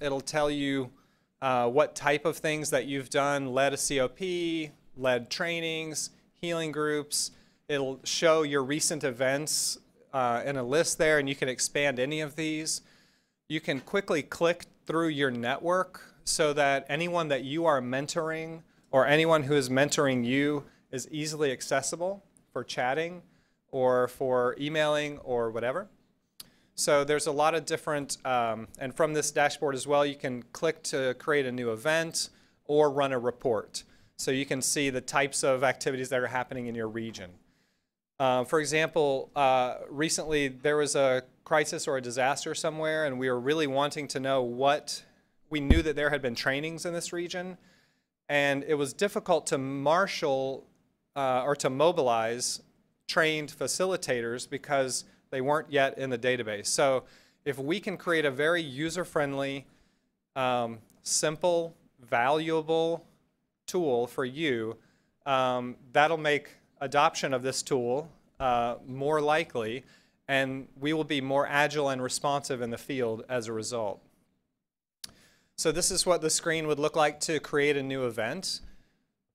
It'll tell you what type of things that you've done, led a COP, led trainings, healing groups. It'll show your recent events in a list there, and you can expand any of these. You can quickly click through your network so that anyone that you are mentoring or anyone who is mentoring you is easily accessible for chatting or for emailing or whatever. So there's a lot of different, and from this dashboard as well, you can click to create a new event or run a report. So you can see the types of activities that are happening in your region. For example, recently there was a crisis or a disaster somewhere, and we were really wanting to know what, we knew that there had been trainings in this region, and it was difficult to marshal or to mobilize trained facilitators because they weren't yet in the database. So if we can create a very user-friendly, simple, valuable tool for you, that'll make adoption of this tool more likely, and we will be more agile and responsive in the field as a result. So this is what the screen would look like to create a new event.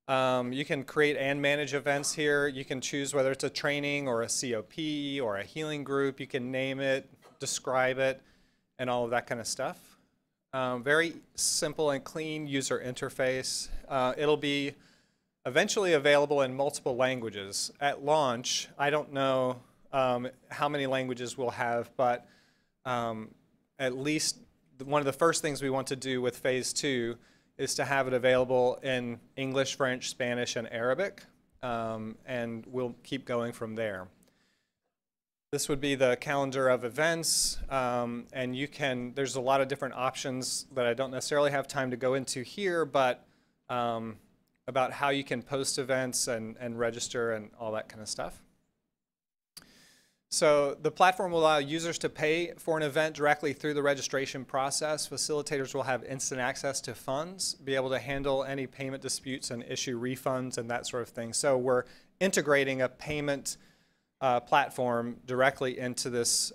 You can create and manage events here. You can choose whether it's a training or a COP or a healing group. You can name it, describe it, and all of that kind of stuff. Very simple and clean user interface. It'll be eventually available in multiple languages. At launch, I don't know how many languages we'll have, but at least one of the first things we want to do with phase 2 is to have it available in English, French, Spanish, and Arabic, and we'll keep going from there. This would be the calendar of events, and you can, there's a lot of different options that I don't necessarily have time to go into here, but about how you can post events and register and all that kind of stuff. So the platform will allow users to pay for an event directly through the registration process. Facilitators will have instant access to funds, be able to handle any payment disputes and issue refunds and that sort of thing. So we're integrating a payment platform directly into this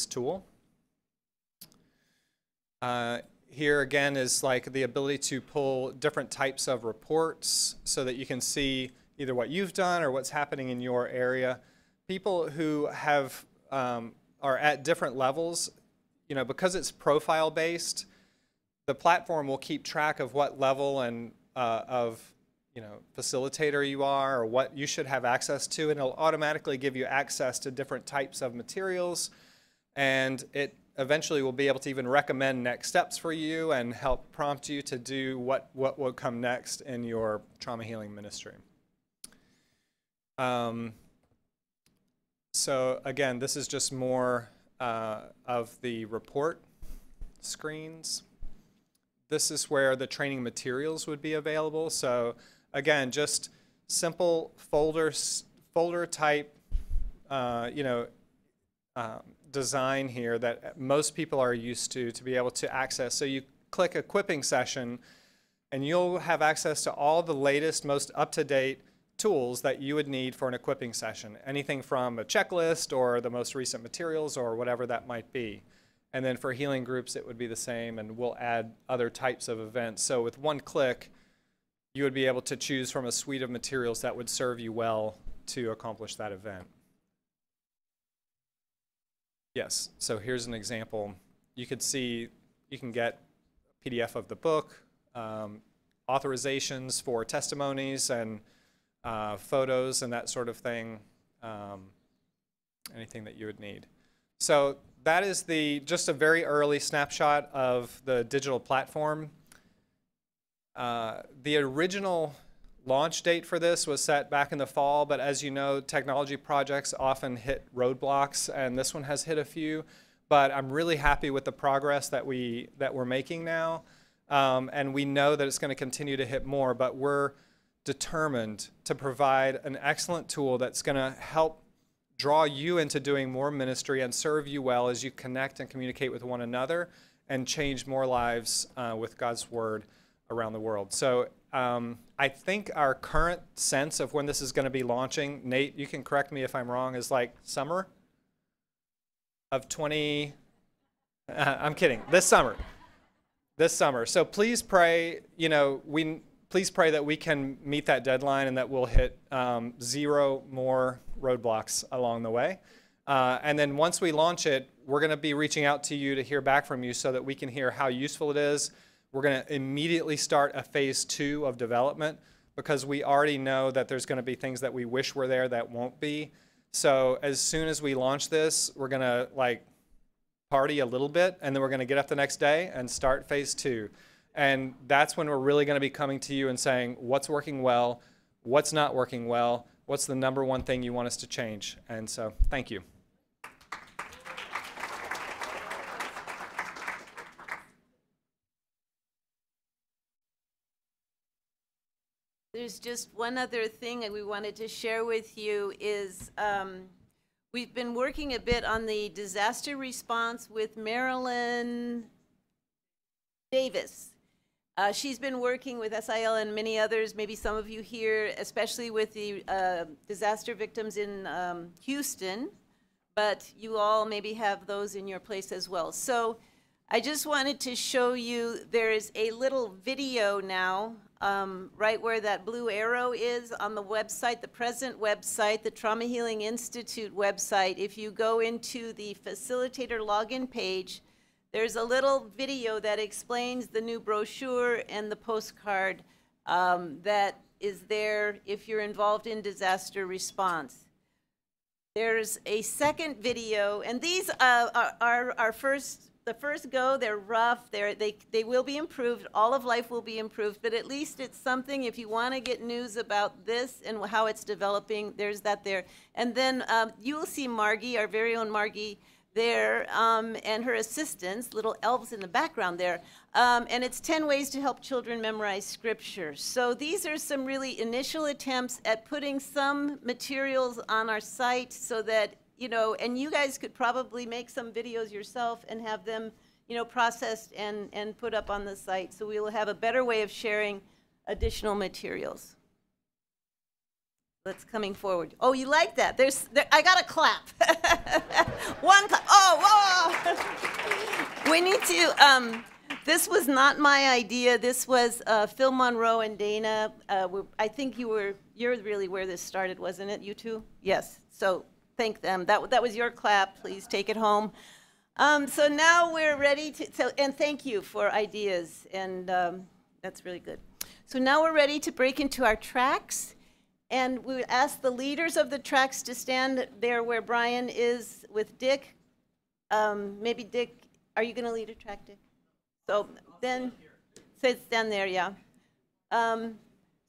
tool. Here again is like the ability to pull different types of reports so that you can see either what you've done or what's happening in your area. People who have are at different levels, you know, because it's profile based, the platform will keep track of what level and of, you know, facilitator you are or what you should have access to, and it'll automatically give you access to different types of materials, and it eventually will be able to even recommend next steps for you and help prompt you to do what will come next in your trauma healing ministry. So again, this is just more of the report screens. This is where the training materials would be available. So again, just simple folder type, you know, design here that most people are used to be able to access. So you click equipping session, and you'll have access to all the latest, most up-to-date tools that you would need for an equipping session. Anything from a checklist or the most recent materials or whatever that might be. And then for healing groups, it would be the same, and we'll add other types of events. So with one click, you would be able to choose from a suite of materials that would serve you well to accomplish that event. Yes, so here's an example. You could see, you can get a PDF of the book, authorizations for testimonies and photos and that sort of thing, anything that you would need. So that is just a very early snapshot of the digital platform. The original launch date for this was set back in the fall, but as you know, technology projects often hit roadblocks, and this one has hit a few. But I'm really happy with the progress that we're making now, and we know that it's going to continue to hit more. But we're determined to provide an excellent tool that's going to help draw you into doing more ministry and serve you well as you connect and communicate with one another and change more lives with God's Word around the world. So I think our current sense of when this is going to be launching, Nate, you can correct me if I'm wrong, is like summer of I'm kidding, this summer. This summer. So please pray, please pray that we can meet that deadline and that we'll hit 0 more roadblocks along the way. And then once we launch it, we're going to be reaching out to you to hear back from you so that we can hear how useful it is. We're going to immediately start a phase 2 of development because we already know that there's going to be things that we wish were there that won't be. So as soon as we launch this, we're going to party a little bit, and then we're going to get up the next day and start phase 2. And that's when we're really going to be coming to you and saying what's working well, what's not working well, what's the number one thing you want us to change. And so thank you. There's just one other thing that we wanted to share with you is we've been working a bit on the disaster response with Marilyn Davis. She's been working with SIL and many others, maybe some of you here, especially with the disaster victims in Houston, but you all maybe have those in your place as well. So I just wanted to show you, there is a little video now right where that blue arrow is on the website, the present website, the Trauma Healing Institute website. If you go into the facilitator login page, there's a little video that explains the new brochure and the postcard that is there if you're involved in disaster response. There's a second video, and these are our the first go. They're rough. They will be improved. All of life will be improved, but at least it's something. If you want to get news about this and how it's developing, there's that there. And then you will see Margie, our very own Margie, there, and her assistants, little elves in the background there. And it's 10 ways to help children memorize scripture. So these are some really initial attempts at putting some materials on our site so that, and you guys could probably make some videos yourself and have them, processed and put up on the site. So we will have a better way of sharing additional materials. That's coming forward. Oh, you like that? I got a clap. One clap. Oh, whoa. We need to, this was not my idea. This was Phil Monroe and Dana. I think you're really where this started, wasn't it? You two? Yes. So thank them. That was your clap. Please take it home. So now we're ready to, and thank you for ideas. And that's really good. So now we're ready to break into our tracks. And we would ask the leaders of the tracks to stand there where Bryan is with Dick. Maybe Dick, are you going to lead a track, Dick? So then, stand there, yeah.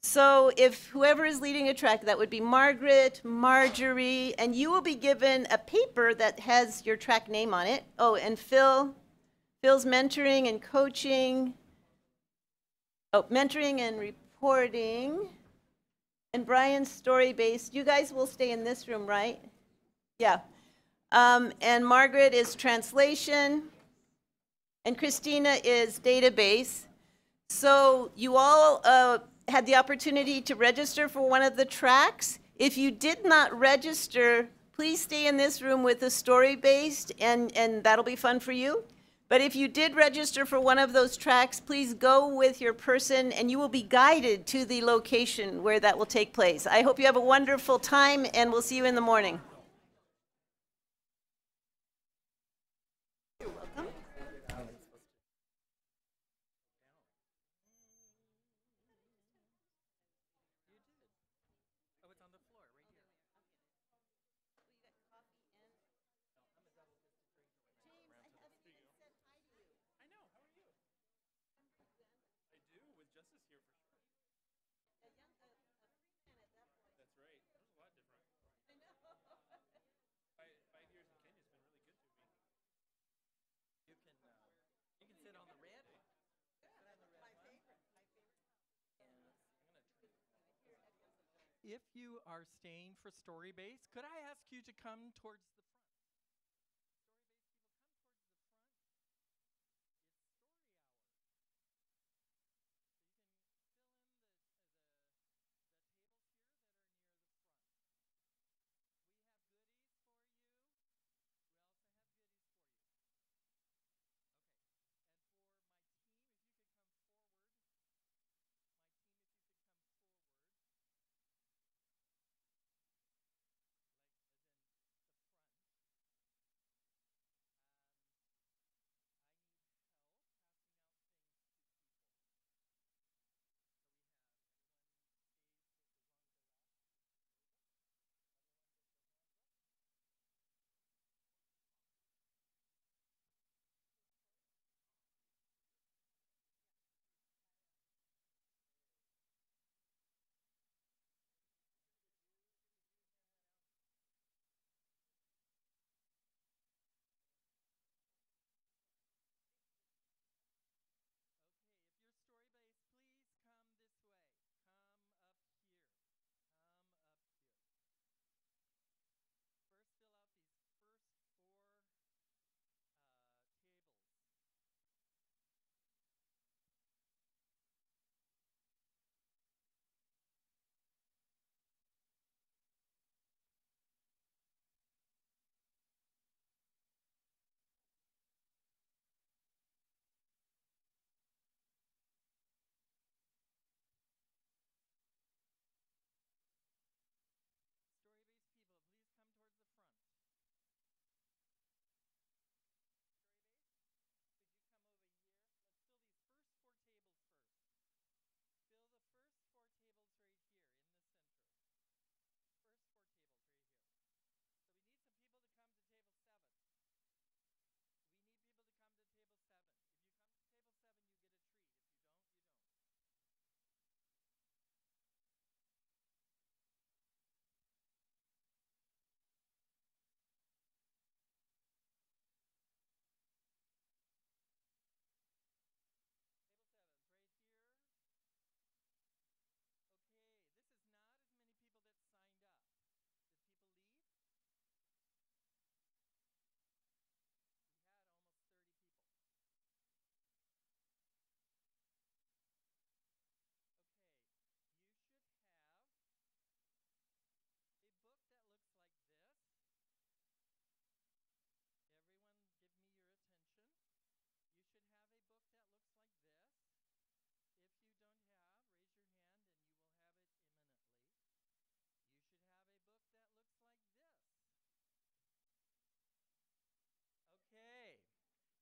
So if whoever is leading a track, that would be Margaret, Marjorie, and you will be given a paper that has your track name on it. Oh, and Phil's mentoring and coaching. Oh, mentoring and reporting. And Bryan's story-based. You guys will stay in this room, right? Yeah. And Margaret is translation. And Christina is database. So you all had the opportunity to register for one of the tracks. If you did not register, please stay in this room with the story-based, and that'll be fun for you. But if you did register for one of those tracks, please go with your person, and you will be guided to the location where that will take place. I hope you have a wonderful time, and we'll see you in the morning. You're welcome. If you are staying for story base, could I ask you to come towards the front?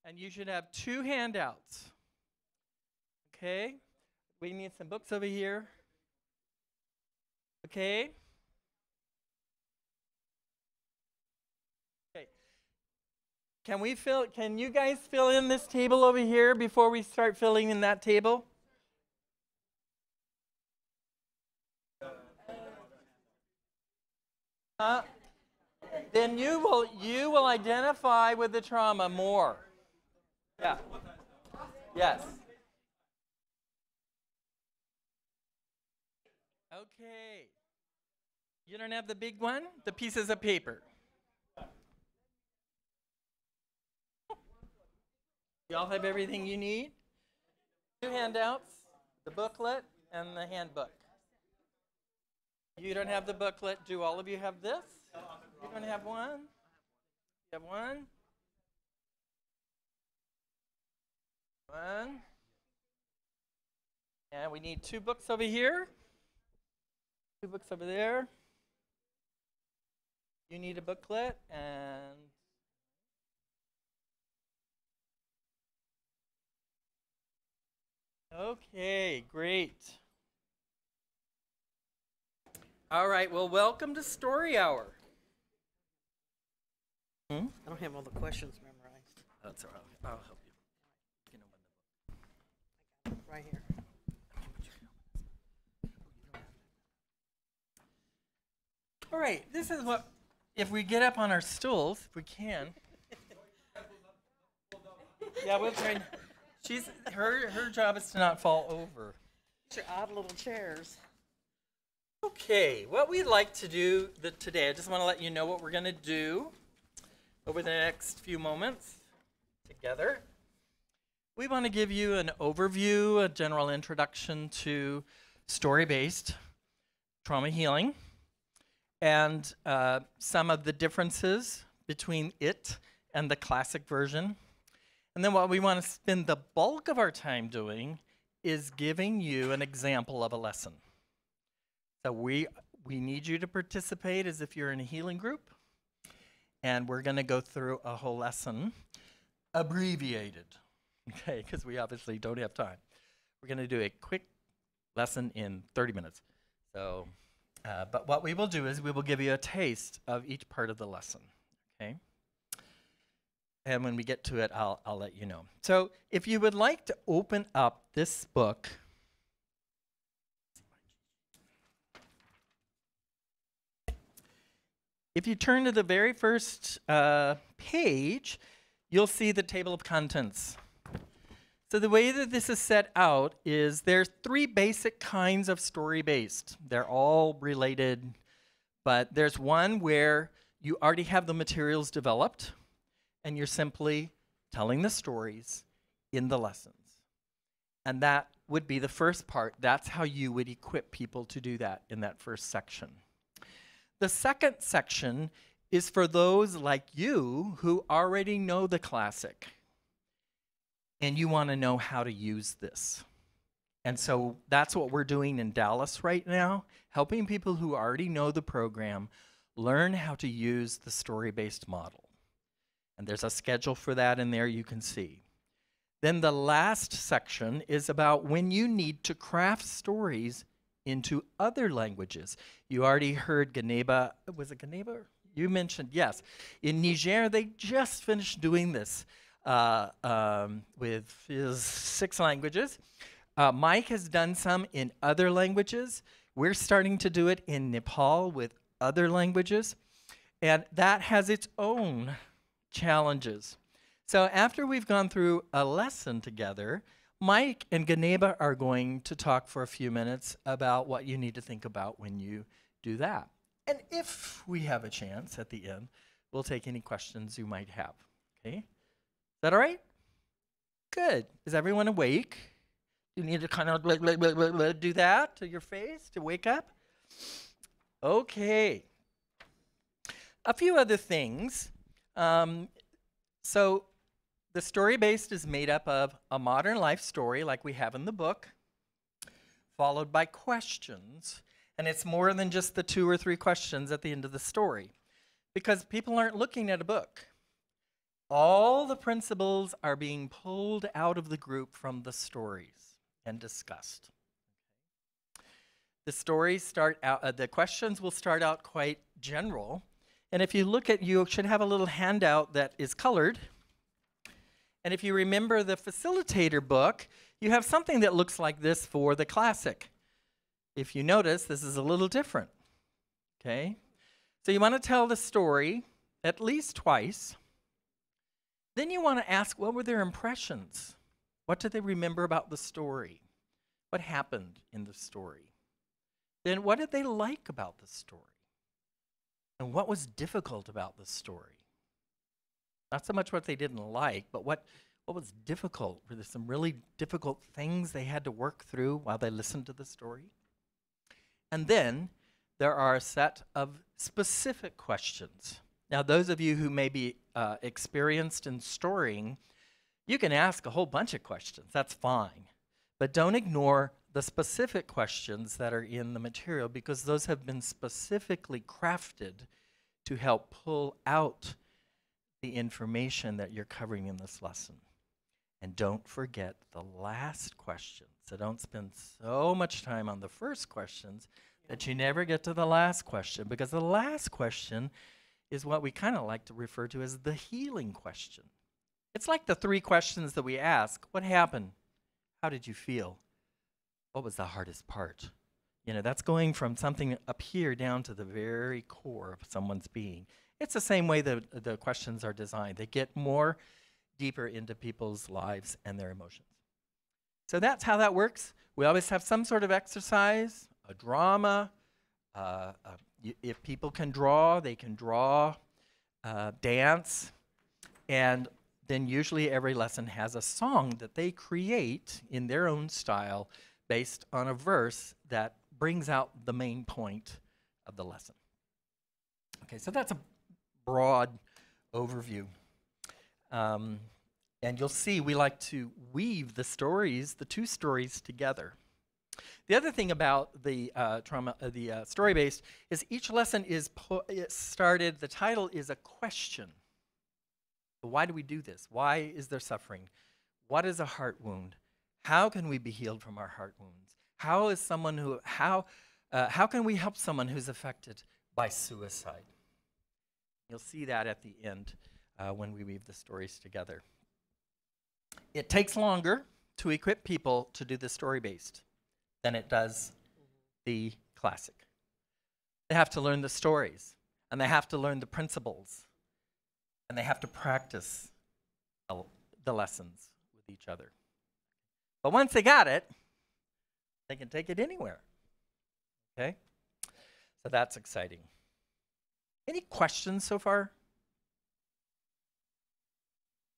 And you should have 2 handouts. Okay? We need some books over here. Okay? Okay. Can you guys fill in this table over here before we start filling in that table? Then you will identify with the trauma more. Yeah. Yes. Okay. You don't have the big one? The pieces of paper. You all have everything you need? 2 handouts, the booklet and the handbook. You don't have the booklet. Do all of you have this? You don't have one? You have one? One. And we need 2 books over here. 2 books over there. You need a booklet and okay, great. All right, well, welcome to Story Hour. I don't have all the questions memorized. That's all right. I'll help you. You can open the book. Right here. All right, this is what, if we get up on our stools, if we can. Yeah, we'll try. Her job is to not fall over. These are odd little chairs. Okay, what we'd like to do today, I just want to let you know what we're going to do over the next few moments together. We want to give you an overview, a general introduction to story-based trauma healing, and some of the differences between it and the classic version. And then what we want to spend the bulk of our time doing is giving you an example of a lesson. So we need you to participate as if you're in a healing group, and we're going to go through a whole lesson, abbreviated, okay, because we obviously don't have time. We're going to do a quick lesson in 30 minutes. So, but what we will do is we will give you a taste of each part of the lesson, okay? And when we get to it, I'll let you know. So if you would like to open up this book, if you turn to the very first page, you'll see the table of contents. So the way that this is set out is there's 3 basic kinds of story-based. They're all related, but there's one where you already have the materials developed, and you're simply telling the stories in the lessons. And that would be the first part. That's how you would equip people to do that in that first section. The second section is for those like you who already know the classic and you want to know how to use this. And so that's what we're doing in Dallas right now, helping people who already know the program learn how to use the story-based model. And there's a schedule for that in there you can see. Then the last section is about when you need to craft stories into other languages. You already heard Gueneba. Was it Gueneba? You mentioned, yes. In Niger, they just finished doing this with his 6 languages. Mike has done some in other languages. We're starting to do it in Nepal with other languages. And that has its own challenges. So after we've gone through a lesson together, Mike and Gueneba are going to talk for a few minutes about what you need to think about when you do that. And if we have a chance at the end, we'll take any questions you might have. Okay? Is that all right? Good. Is everyone awake? You need to kind of do that to your face to wake up? Okay. A few other things. So the story-based is made up of a modern life story like we have in the book, followed by questions. And it's more than just the 2 or 3 questions at the end of the story, because people aren't looking at a book. All the principles are being pulled out of the group from the stories and discussed. The stories start out, the questions will start out quite general. And if you look at, you should have a little handout that is colored. And if you remember the facilitator book, you have something that looks like this for the classic. If you notice, this is a little different, okay? So you want to tell the story at least twice. Then you want to ask, what were their impressions? What did they remember about the story? What happened in the story? Then what did they like about the story? And what was difficult about the story? Not so much what they didn't like, but what was difficult? Were there some really difficult things they had to work through while they listened to the story? And then there are a set of specific questions. Now, those of you who may be experienced in storying, you can ask a whole bunch of questions. That's fine. But don't ignore the specific questions that are in the material, because those have been specifically crafted to help pull out the information that you're covering in this lesson. And don't forget the last question. So don't spend so much time on the first questions that you never get to the last question, because the last question is what we kind of like to refer to as the healing question. It's like the 3 questions that we ask. What happened? How did you feel? What was the hardest part? You know, that's going from something up here down to the very core of someone's being. It's the same way the questions are designed. They get more deeper into people's lives and their emotions. So that's how that works. We always have some sort of exercise, a drama. If people can draw, they can draw, dance, and then usually every lesson has a song that they create in their own style based on a verse that brings out the main point of the lesson. Okay, so that's a broad overview. And you'll see we like to weave the stories, the 2 stories together. The other thing about the story-based is each lesson is started, the title is a question. Why do we do this? Why is there suffering? What is a heart wound? How can we be healed from our heart wounds? How can we help someone who's affected by suicide? You'll see that at the end when we weave the stories together. It takes longer to equip people to do the story-based than it does the classic. They have to learn the stories, and they have to learn the principles, and they have to practice the lessons with each other. But once they got it, they can take it anywhere. Okay? So that's exciting. Any questions so far?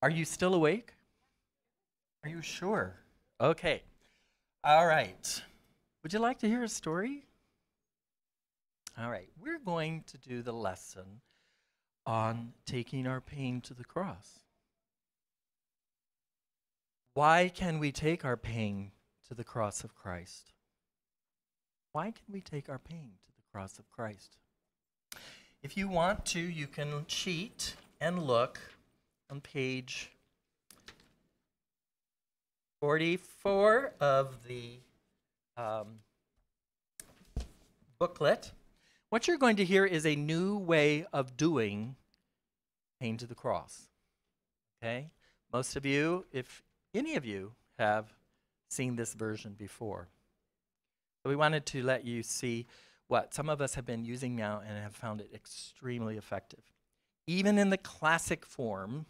Are you still awake? Are you sure? Okay. All right. Would you like to hear a story? All right. We're going to do the lesson on taking our pain to the cross. Why can we take our pain to the cross of Christ? Why can we take our pain to the cross of Christ? If you want to, you can cheat and look on page 44 of the booklet. What you're going to hear is a new way of doing pain to the cross. Okay? Most of you, if any of you, have seen this version before. So we wanted to let you see what some of us have been using now and have found it extremely effective. Even in the classic form,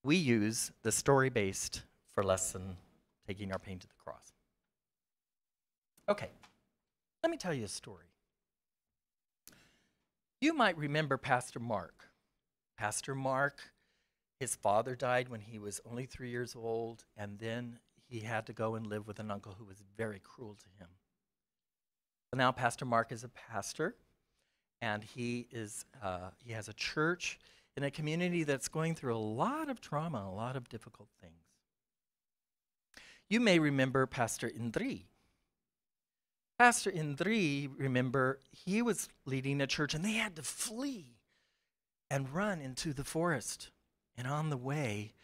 we use the story-based for lesson taking our pain to the cross. Okay, let me tell you a story. You might remember Pastor Mark. Pastor Mark, his father died when he was only 3 years old, and then he had to go and live with an uncle who was very cruel to him. So now Pastor Mark is a pastor, and he has a church in a community that's going through a lot of trauma, a lot of difficult things. You may remember Pastor Indri. Pastor Indri, remember, he was leading a church, and they had to flee and run into the forest And on the way,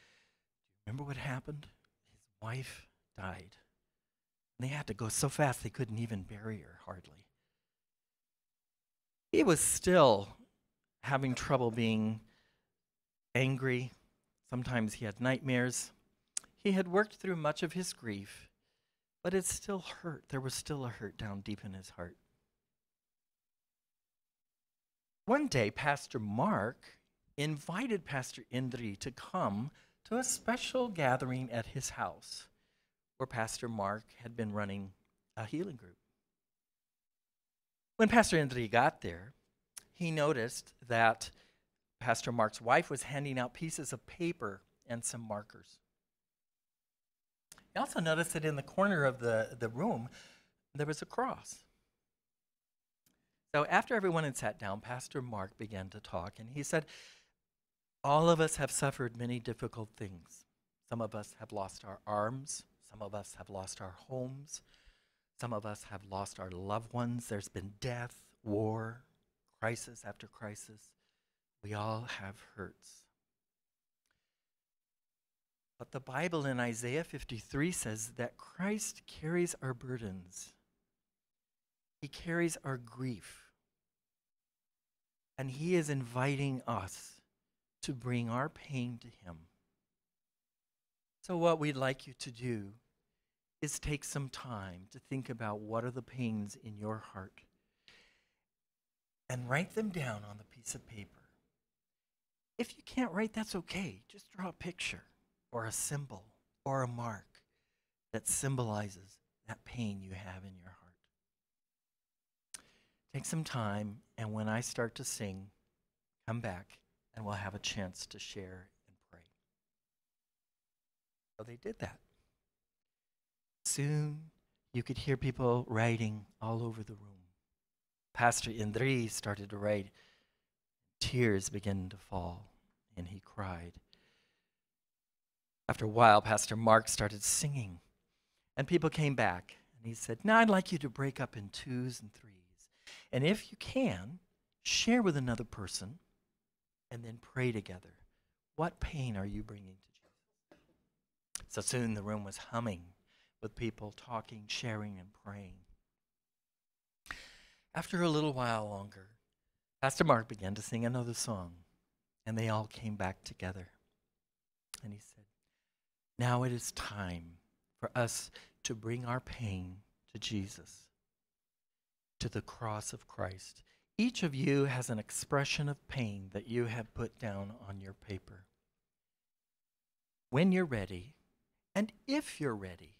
remember what happened? His wife died. And they had to go so fast they couldn't even bury her, hardly. He was still having trouble being angry. Sometimes he had nightmares. He had worked through much of his grief, but it still hurt. There was still a hurt down deep in his heart. One day, Pastor Mark invited Pastor Indri to come to a special gathering at his house where Pastor Mark had been running a healing group. When Pastor Indri got there, he noticed that Pastor Mark's wife was handing out pieces of paper and some markers. He also noticed that in the corner of the room, there was a cross. So after everyone had sat down, Pastor Mark began to talk, and he said, all of us have suffered many difficult things. Some of us have lost our arms. Some of us have lost our homes. Some of us have lost our loved ones. There's been death, war, crisis after crisis. We all have hurts. But the Bible in Isaiah 53 says that Christ carries our burdens. He carries our grief. And he is inviting us to bring our pain to him. So what we'd like you to do is take some time to think about what are the pains in your heart and write them down on the piece of paper. If you can't write, that's okay. Just draw a picture or a symbol or a mark that symbolizes that pain you have in your heart. Take some time, and when I start to sing, come back and we'll have a chance to share and pray. So they did that. Soon you could hear people writing all over the room. Pastor Indri started to write. Tears began to fall, and he cried. After a while, Pastor Mark started singing, and people came back, and he said, now I'd like you to break up in twos and threes. And if you can, share with another person, and then pray together. What pain are you bringing to Jesus? So soon the room was humming with people talking, sharing, and praying. After a little while longer, Pastor Mark began to sing another song, and they all came back together. And he said, now it is time for us to bring our pain to Jesus, to the cross of Christ. Each of you has an expression of pain that you have put down on your paper. When you're ready, and if you're ready,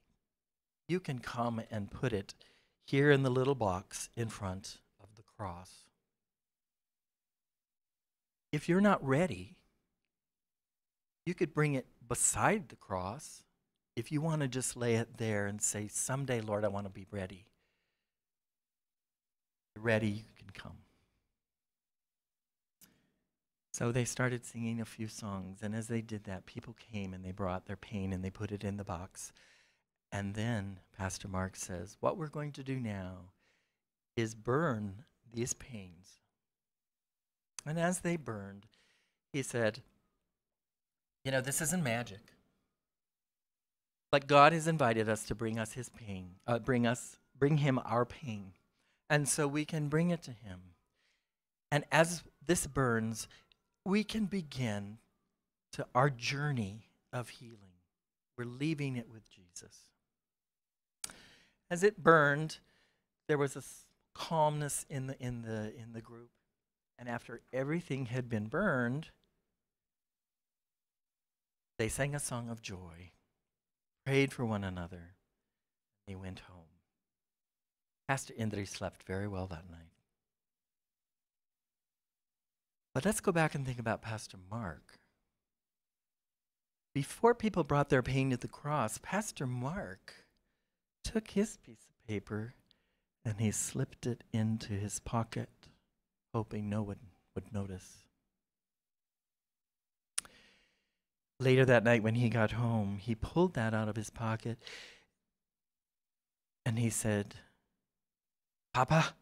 you can come and put it here in the little box in front of the cross. If you're not ready, you could bring it beside the cross. If you want to just lay it there and say, someday, Lord, I want to be ready. You're ready, you can come. So they started singing a few songs, and as they did that, people came and they brought their pain and they put it in the box. And then Pastor Mark says, what we're going to do now is burn these pains. And as they burned, he said, you know, this isn't magic. But God has invited us to bring us his pain, bring him our pain. And so we can bring it to him. And as this burns, we can begin to our journey of healing. We're leaving it with Jesus. As it burned, there was a calmness in the group. And after everything had been burned, they sang a song of joy, prayed for one another, and they went home. Pastor Indri slept very well that night. But let's go back and think about Pastor Mark. Before people brought their pain to the cross, Pastor Mark took his piece of paper and he slipped it into his pocket, hoping no one would notice. Later that night when he got home, he pulled that out of his pocket and he said, Papa,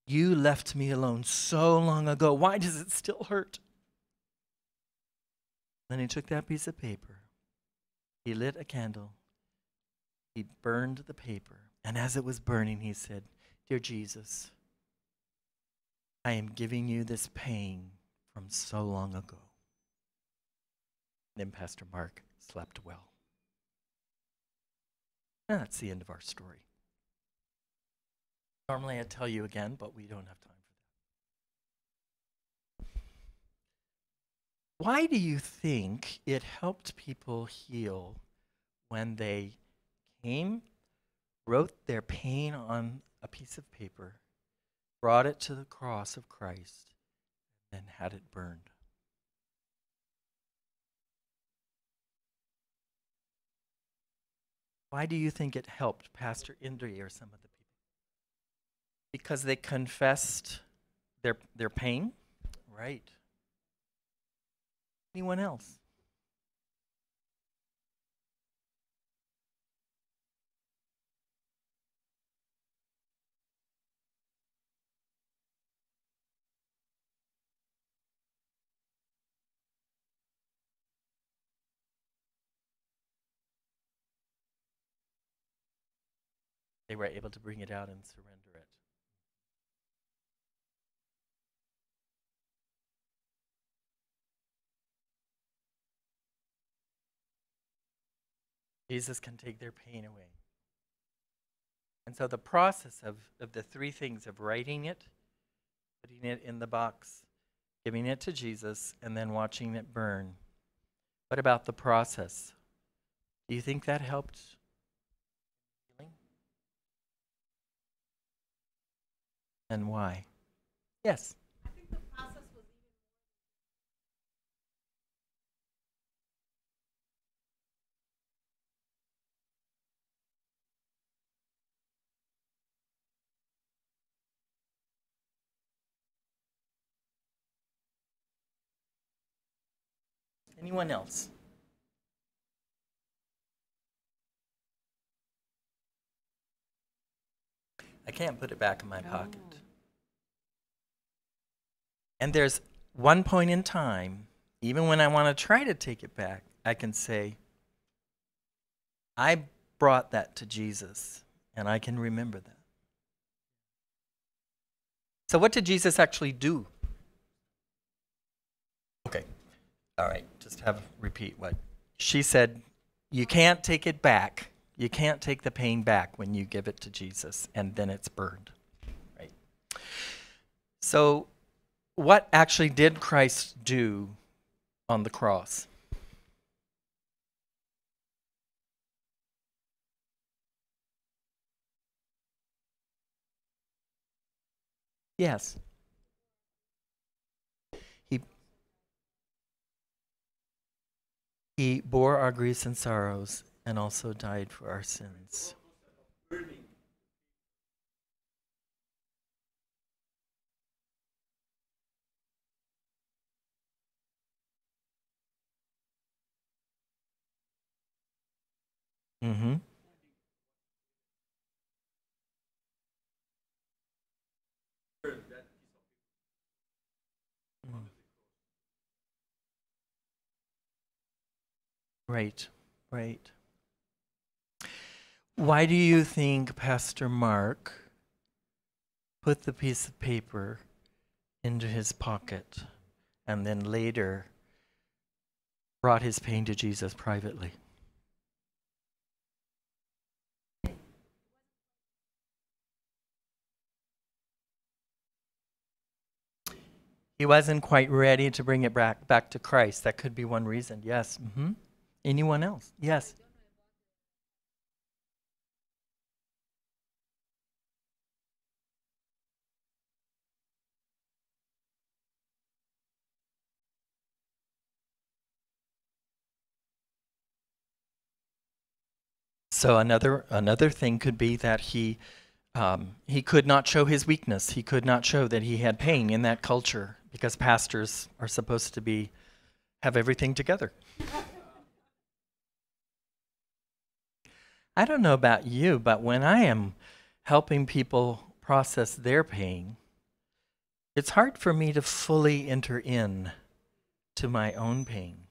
you left me alone so long ago. Why does it still hurt? Then he took that piece of paper. He lit a candle. He burned the paper. And as it was burning, he said, "Dear Jesus, I am giving you this pain from so long ago." Then Pastor Mark slept well. And that's the end of our story. Normally I'd tell you again, but we don't have time for that. Why do you think it helped people heal when they came, wrote their pain on a piece of paper, brought it to the cross of Christ, and had it burned? Why do you think it helped Pastor Indri or some of the people? Because they confessed their pain? Right. Anyone else? They were able to bring it out and surrender it. Jesus can take their pain away. And so the process of the three things of writing it, putting it in the box, giving it to Jesus, and then watching it burn. What about the process? Do you think that helped? And why? Yes. I think the process was Anyone else? I can't put it back in my pocket. And there's one point in time, even when I want to try to take it back, I can say, I brought that to Jesus, and I can remember that. So what did Jesus actually do? Okay. All right. Just repeat what she said. You can't take it back. You can't take the pain back when you give it to Jesus, and then it's burned. Right. So what actually did Christ do on the cross? Yes. He bore our griefs and sorrows and also died for our sins. Mm-hmm. Right, right. Why do you think Pastor Mark put the piece of paper into his pocket and then later brought his pain to Jesus privately? He wasn't quite ready to bring it back to Christ. That could be one reason. Yes. Mm-hmm. Anyone else? Yes. So another thing could be that he could not show his weakness. He could not show that he had pain in that culture because pastors are supposed to have everything together. I don't know about you, but when I am helping people process their pain, it's hard for me to fully enter in to my own pain.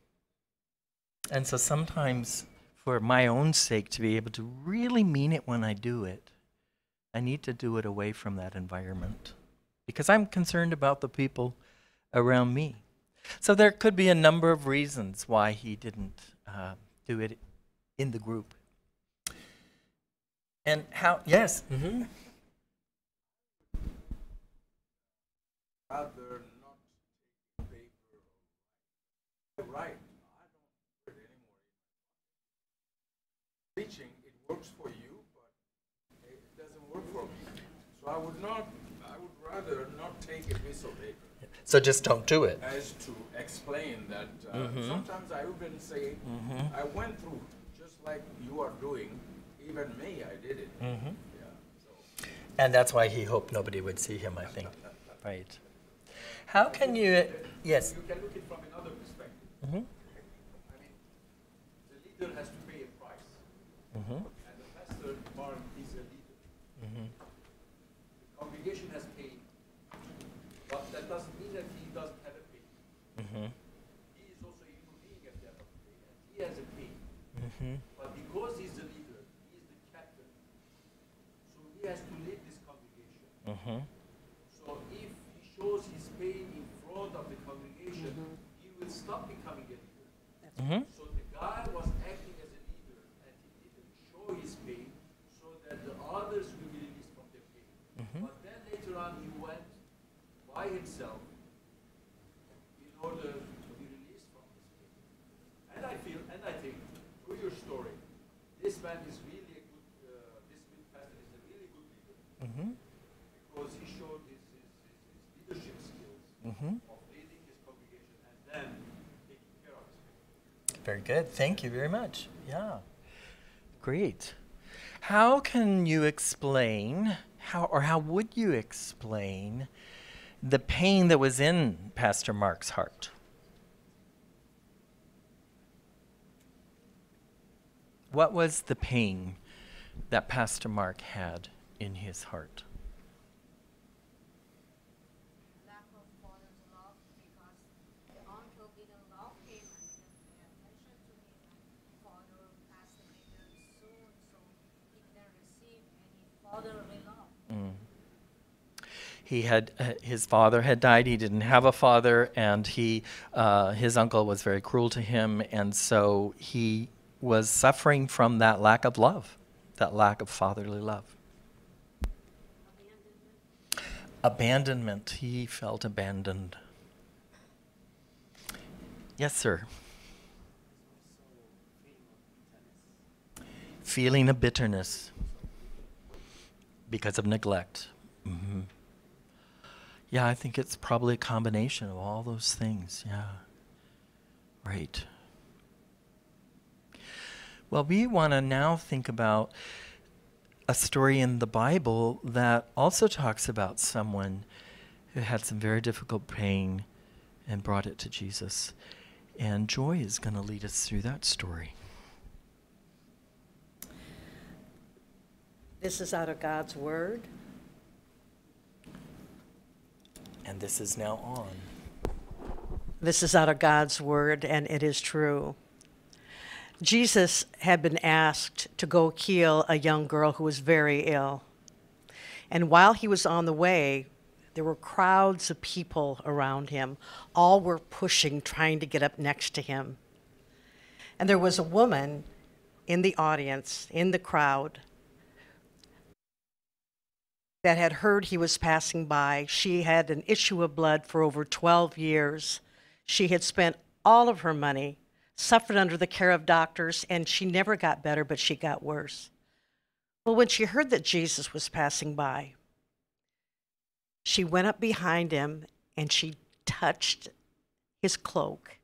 And so sometimes, for my own sake, to be able to really mean it when I do it, I need to do it away from that environment because I'm concerned about the people around me. So there could be a number of reasons why he didn't do it in the group. And how, yes. Mm-hmm. Rather not take paper. Right. I don't do it anymore. Teaching, it works for you, but it doesn't work for me. So I would rather not take a piece of paper. So just don't do it. As to explain that sometimes I even say, I went through just like you are doing, even me, I did it. Yeah, so. And that's why he hoped nobody would see him, I think. Right. How can you, yes? You can look at it from another perspective. I mean, the leader has to pay a price. And the pastor, Mark, is a leader. The congregation has paid. But that doesn't mean that he doesn't have a pay. He is also a human being at the end of the day. And he has a pay. But because he's the leader, he is the captain. So he has to lead this congregation. So if he shows his pain in front of the congregation, he will stop becoming a leader. So the guy was acting as a leader, and he didn't show his pain so that the others will be released from their pain. But then later on, he went by himself in order to be released from this pain. And I think, through your story, this man is really a good, this pastor is a really good leader. Because he showed his leadership skills of leading his congregation and then taking care of his people. Very good. Thank you very much. Yeah. Great. How can you explain, how would you explain the pain that was in Pastor Mark's heart? What was the pain that Pastor Mark had in his heart? Lack of father's love, because the uncle didn't love him and didn't pay attention to him, and father passed away very soon, so he didn't receive any fatherly love. He had his father had died. He didn't have a father, and his uncle was very cruel to him, and so he was suffering from that lack of love, that lack of fatherly love. Abandonment. He felt abandoned. Yes, sir. Feeling of bitterness because of neglect. Yeah, I think it's probably a combination of all those things. Yeah. Right. Well, we want to now think about a story in the Bible that also talks about someone who had some very difficult pain and brought it to Jesus. And Joy is going to lead us through that story. This is out of God's Word. And this is now on. This is out of God's Word, and it is true. Jesus had been asked to go heal a young girl who was very ill. And while he was on the way, there were crowds of people around him. All were pushing, trying to get up next to him. And there was a woman in the audience, in the crowd, that had heard he was passing by. She had an issue of blood for over 12 years. She had spent all of her money, suffered under the care of doctors, and she never got better, but she got worse. Well, when she heard that Jesus was passing by, she went up behind him and she touched his cloak.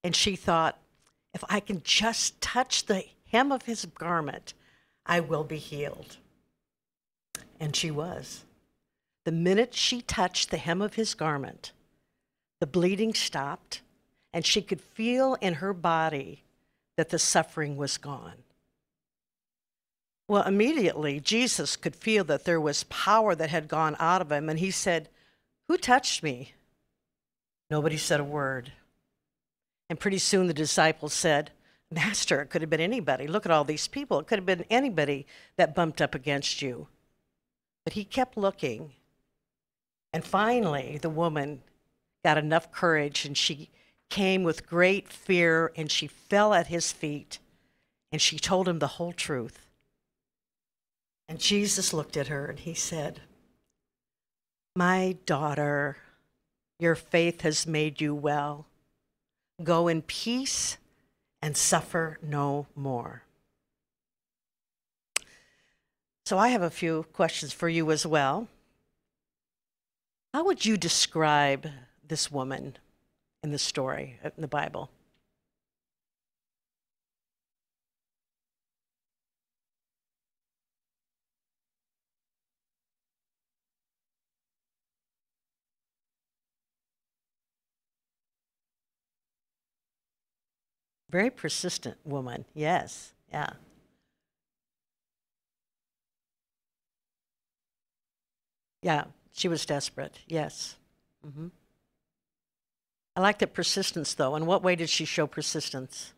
And she thought, if I can just touch the hem of his garment, I will be healed. And she was. The minute she touched the hem of his garment, the bleeding stopped, and she could feel in her body that the suffering was gone. Well, immediately, Jesus could feel that there was power that had gone out of him, and he said, "Who touched me?" Nobody said a word. And pretty soon the disciples said, Master, it could have been anybody. Look at all these people. It could have been anybody that bumped up against you. But he kept looking. And finally, the woman got enough courage, and she came with great fear, and she fell at his feet, and she told him the whole truth. And Jesus looked at her, and he said, My daughter, your faith has made you well. Go in peace and suffer no more. So I have a few questions for you as well. How would you describe this woman in the story, in the Bible? Very persistent woman, yes, yeah. Yeah, she was desperate, yes. Mm-hmm. I like that persistence, though. In what way did she show persistence?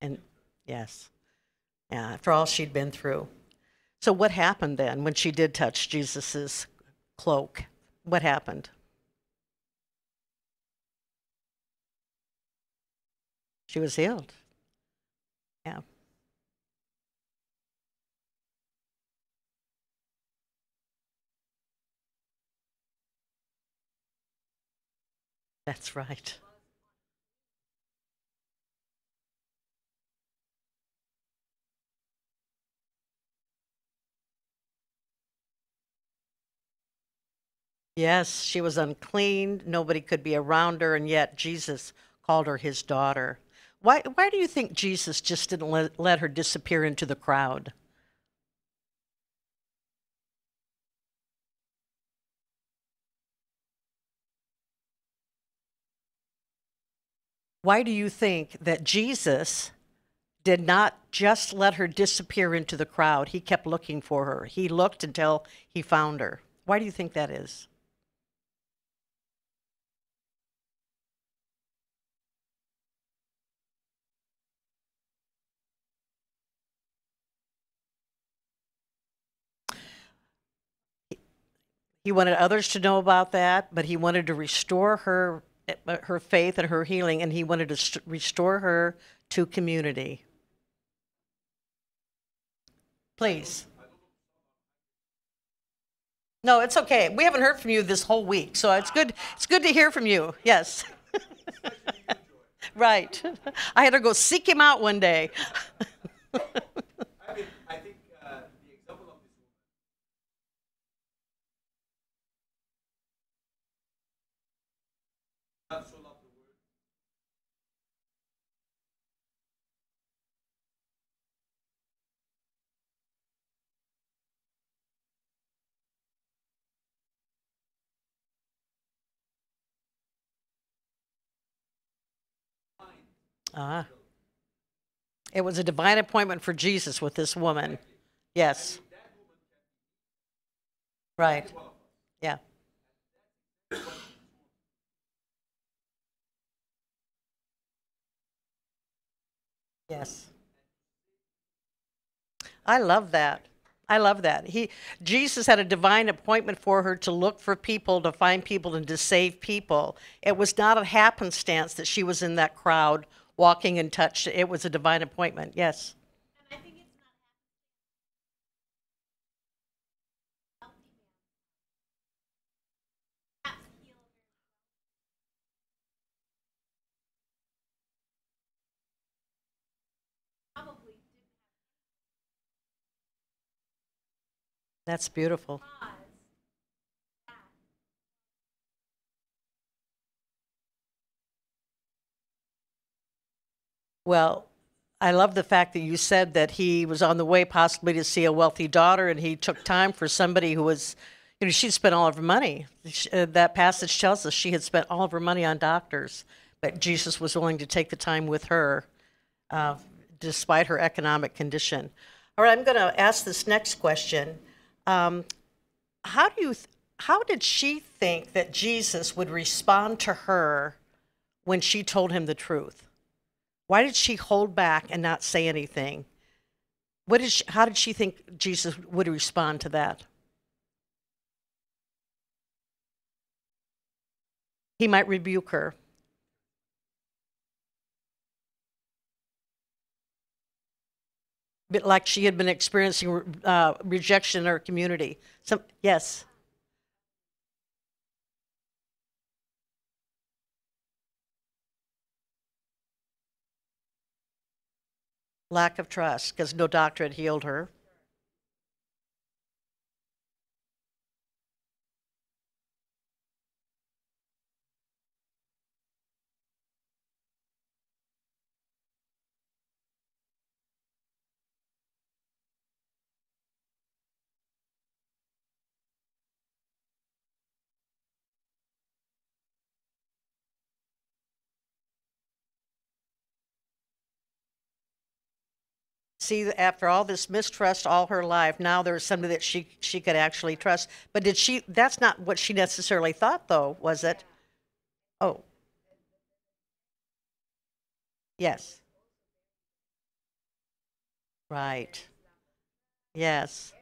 And yes, yeah, after all she'd been through. So what happened then when she did touch Jesus's cloak? What happened? She was healed. Yeah. That's right. Yes, she was unclean. Nobody could be around her, and yet Jesus called her his daughter. Why do you think Jesus just didn't let her disappear into the crowd? Why do you think that Jesus did not just let her disappear into the crowd? He kept looking for her. He looked until he found her. Why do you think that is? He wanted others to know about that, but he wanted to restore her faith and her healing, and he wanted to restore her to community. Please. No, it's okay. We haven't heard from you this whole week, so it's good. It's good to hear from you. Yes. Right. I had to go seek him out one day. I mean, I think the example of this woman, God so loved the world. Ah. It was a divine appointment for Jesus with this woman. Yes. Right. Yeah. Yes. I love that. I love that. Jesus had a divine appointment for her to look for people, to find people, and to save people. It was not a happenstance that she was in that crowd walking and touched. It was a divine appointment. Yes. And I think it's not perhaps heal probably didn't That's beautiful. cause that. Well, I love the fact that you said that he was on the way possibly to see a wealthy daughter, and he took time for somebody who was, she'd spent all of her money. That passage tells us she had spent all of her money on doctors, but Jesus was willing to take the time with her, despite her economic condition. All right, I'm going to ask this next question. How did she think that Jesus would respond to her when she told him the truth? Why did she hold back and not say anything? How did she think Jesus would respond to that? He might rebuke her. Bit like she had been experiencing rejection in her community. Yes. Lack of trust, because no doctor had healed her. See, after all this mistrust all her life, now there's somebody that she could actually trust. But that's not what she necessarily thought, though, was it? Oh, yes. Right. Yes.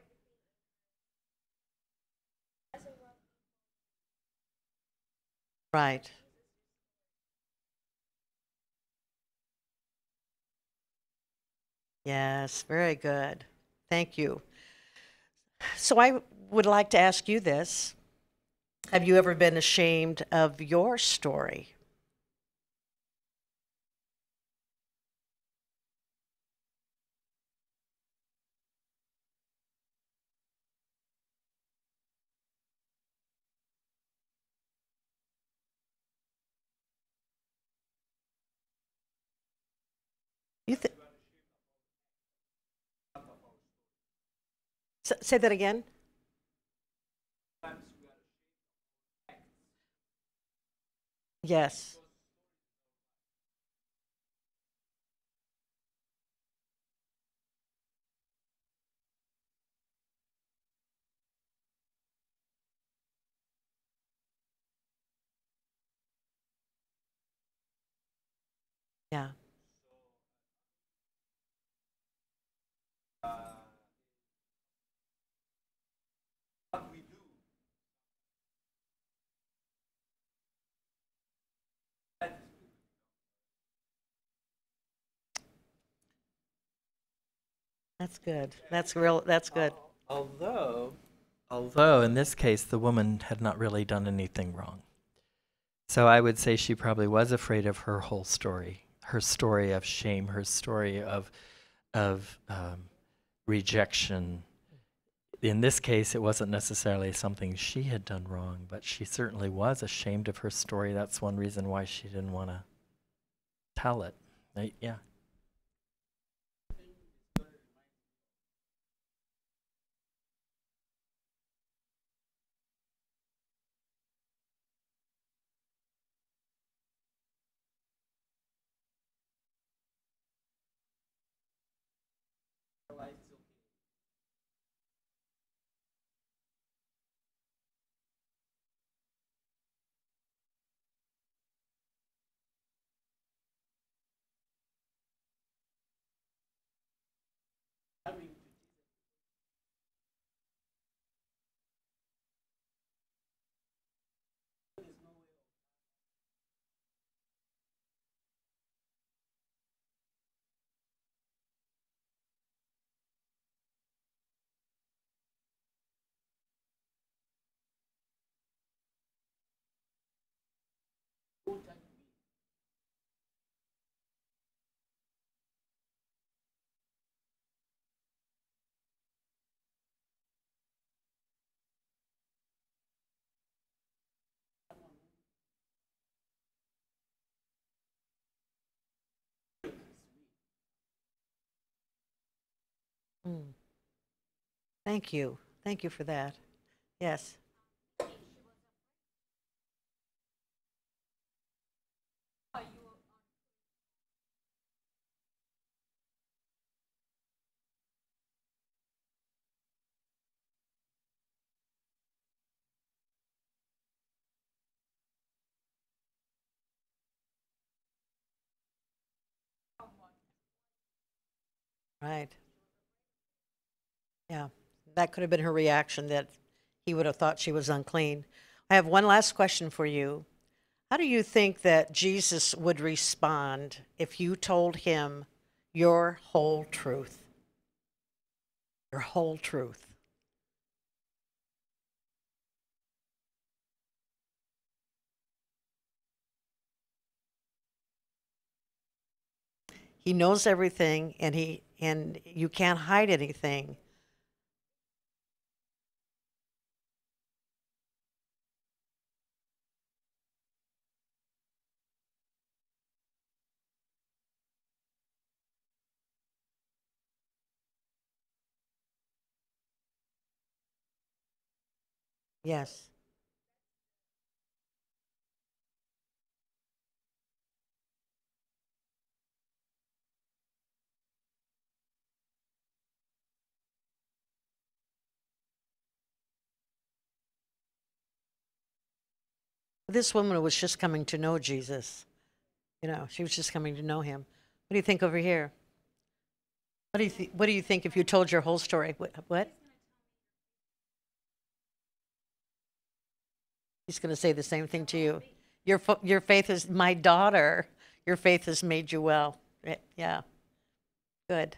Right. Yes, very good. Thank you. So I would like to ask you this. Have you ever been ashamed of your story? You th- Say that again? Yes. Yeah. That's good. That's good. Although in this case the woman had not really done anything wrong. So I would say she probably was afraid of her whole story, her story of shame, her story of rejection. In this case, it wasn't necessarily something she had done wrong, but she certainly was ashamed of her story. That's one reason why she didn't want to tell it. Yeah. Thank you. Thank you for that. Yes. Right. Yeah. That could have been her reaction, that he would have thought she was unclean. I have one last question for you. How do you think that Jesus would respond if you told him your whole truth? Your whole truth. He knows everything, and you can't hide anything. Yes. This woman was just coming to know Jesus. You know, she was just coming to know him. What do you think over here? What do you think if you told your whole story? What? He's going to say the same thing to you. Your faith is, my daughter, your faith has made you well. Yeah. Good.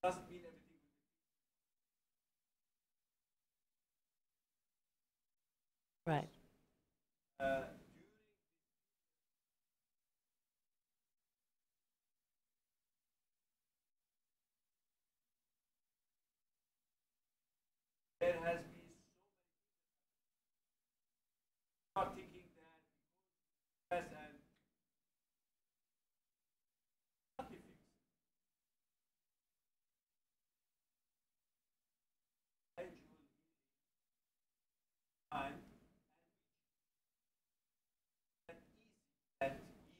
Doesn't mean everything. Right. There has been so many things not thinking that yes, and nothing fixed. Gradual time that easy, that healing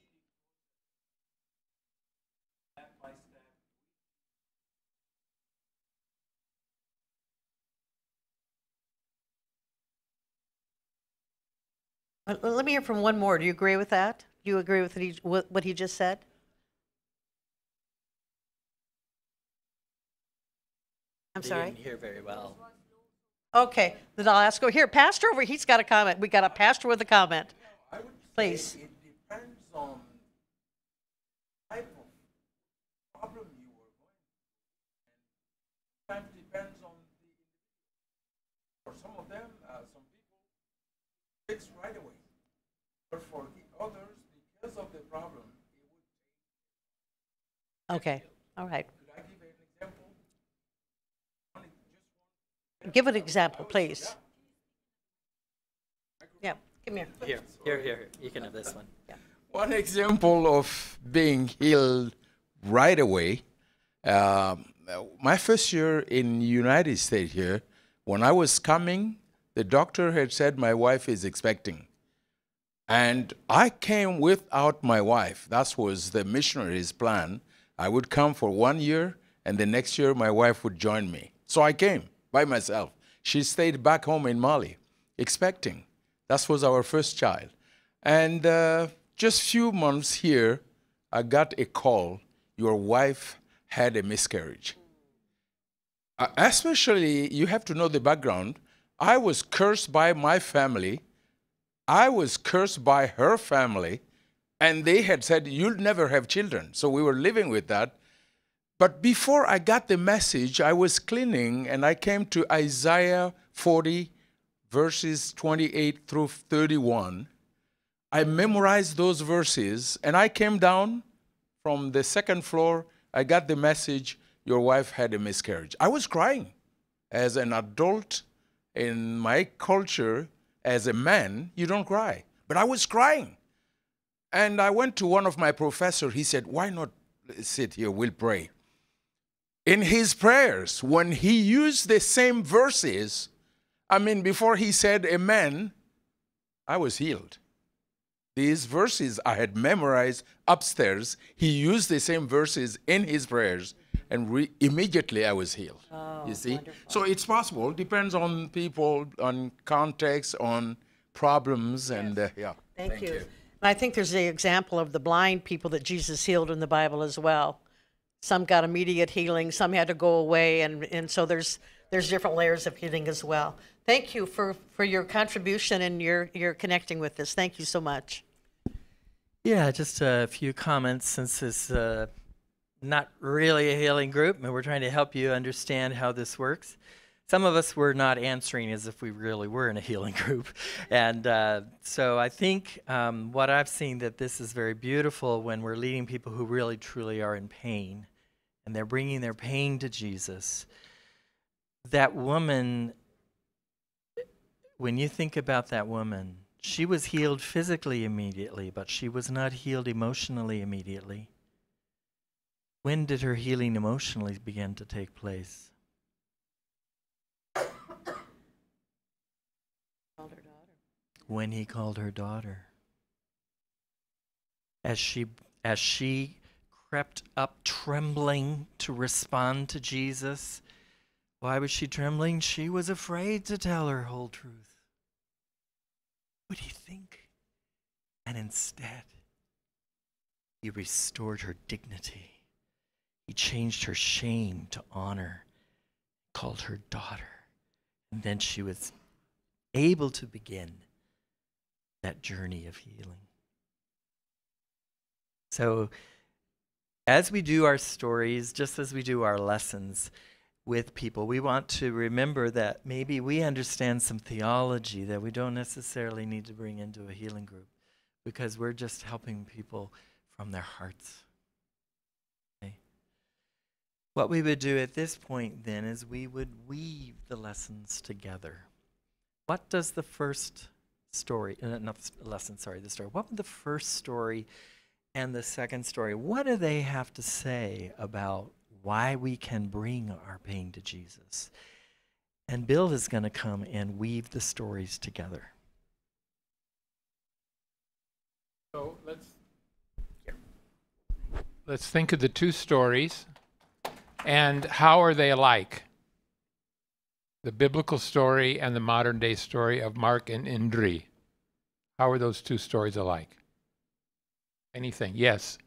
step by step. Let me hear from one more. Do you agree with that? Do you agree with what he just said? I'm sorry? Didn't hear very well. Okay, then I'll ask. Here, Pastor over, he's got a comment. We got a pastor with a comment. I would Please. say it depends on type of problem you are going through. Sometimes it depends on the individual. For some of them, some people fix right away. But for the others, because of the problem, it would take. Okay, all right. Could I give an example? Give an example, please. Yeah, come here. Here. You can have this one. One example of being healed right away. My first year in the United States here, when I was coming, the doctor had said my wife is expecting. And I came without my wife. That was the missionary's plan. I would come for 1 year, and the next year my wife would join me. So I came by myself. She stayed back home in Mali, expecting. That was our first child. And just few months here, I got a call. Your wife had a miscarriage. Especially, you have to know the background. I was cursed by my family. I was cursed by her family. And they had said, you'll never have children. So we were living with that. But before I got the message, I was cleaning and I came to Isaiah 40, verses 28 through 31. I memorized those verses and I came down from the second floor. I got the message, your wife had a miscarriage. I was crying. As an adult in my culture, as a man, you don't cry. But I was crying. And I went to one of my professors. He said, why not sit here? We'll pray. In his prayers, when he used the same verses, I mean, before he said amen, I was healed. These verses I had memorized upstairs. He used the same verses in his prayers, and immediately I was healed. Oh, you see? wonderful. So it's possible. Depends on people, on context, on problems, and yeah. Thank you. And I think there's the example of the blind people that Jesus healed in the Bible as well. Some got immediate healing, some had to go away, and so there's different layers of healing as well. Thank you for your contribution and your connecting with this. Thank you so much. Yeah, just a few comments since it's not really a healing group, and we're trying to help you understand how this works. Some of us were not answering as if we really were in a healing group. And so I think what I've seen that this is very beautiful when we're leading people who really truly are in pain, and they're bringing their pain to Jesus. That woman, when you think about that woman, she was healed physically immediately, but she was not healed emotionally immediately. When did her healing emotionally begin to take place? When he called her daughter. As she crept up trembling to respond to Jesus. Why was she trembling? She was afraid to tell her whole truth. What do you think? And instead, he restored her dignity. He changed her shame to honor, called her daughter. And then she was able to begin that journey of healing. So, as we do our stories, just as we do our lessons with people, we want to remember that maybe we understand some theology that we don't necessarily need to bring into a healing group, because we're just helping people from their hearts. Okay? What we would do at this point then is we would weave the lessons together. What does the first story, not the lesson, sorry, the story, what would the first story and the second story, what do they have to say about why we can bring our pain to Jesus? And Bill is going to come and weave the stories together. So let's think of the two stories and how are they alike? The biblical story and the modern day story of Mark and Indri. How are those two stories alike? Anything? Yes.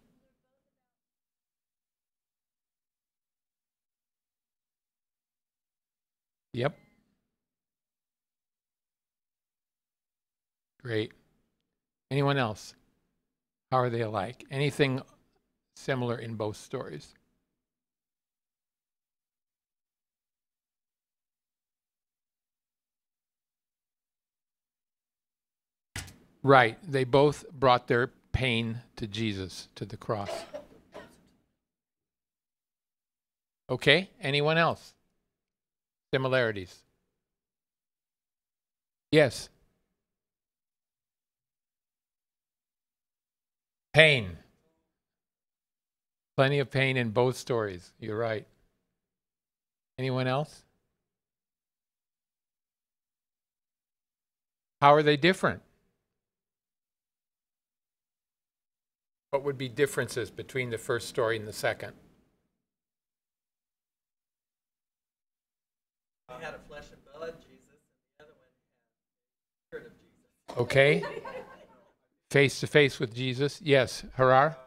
Yep. Great. Anyone else? How are they alike? Anything similar in both stories? Right. They both brought their pain to Jesus, to the cross. Okay. Anyone else? Similarities? Yes. Pain. Plenty of pain in both stories. You're right. Anyone else? How are they different? What would be differences between the first story and the second? One had a flesh and blood Jesus, and the other one had the spirit of Jesus. Okay. Face to face with Jesus. Yes. Harar?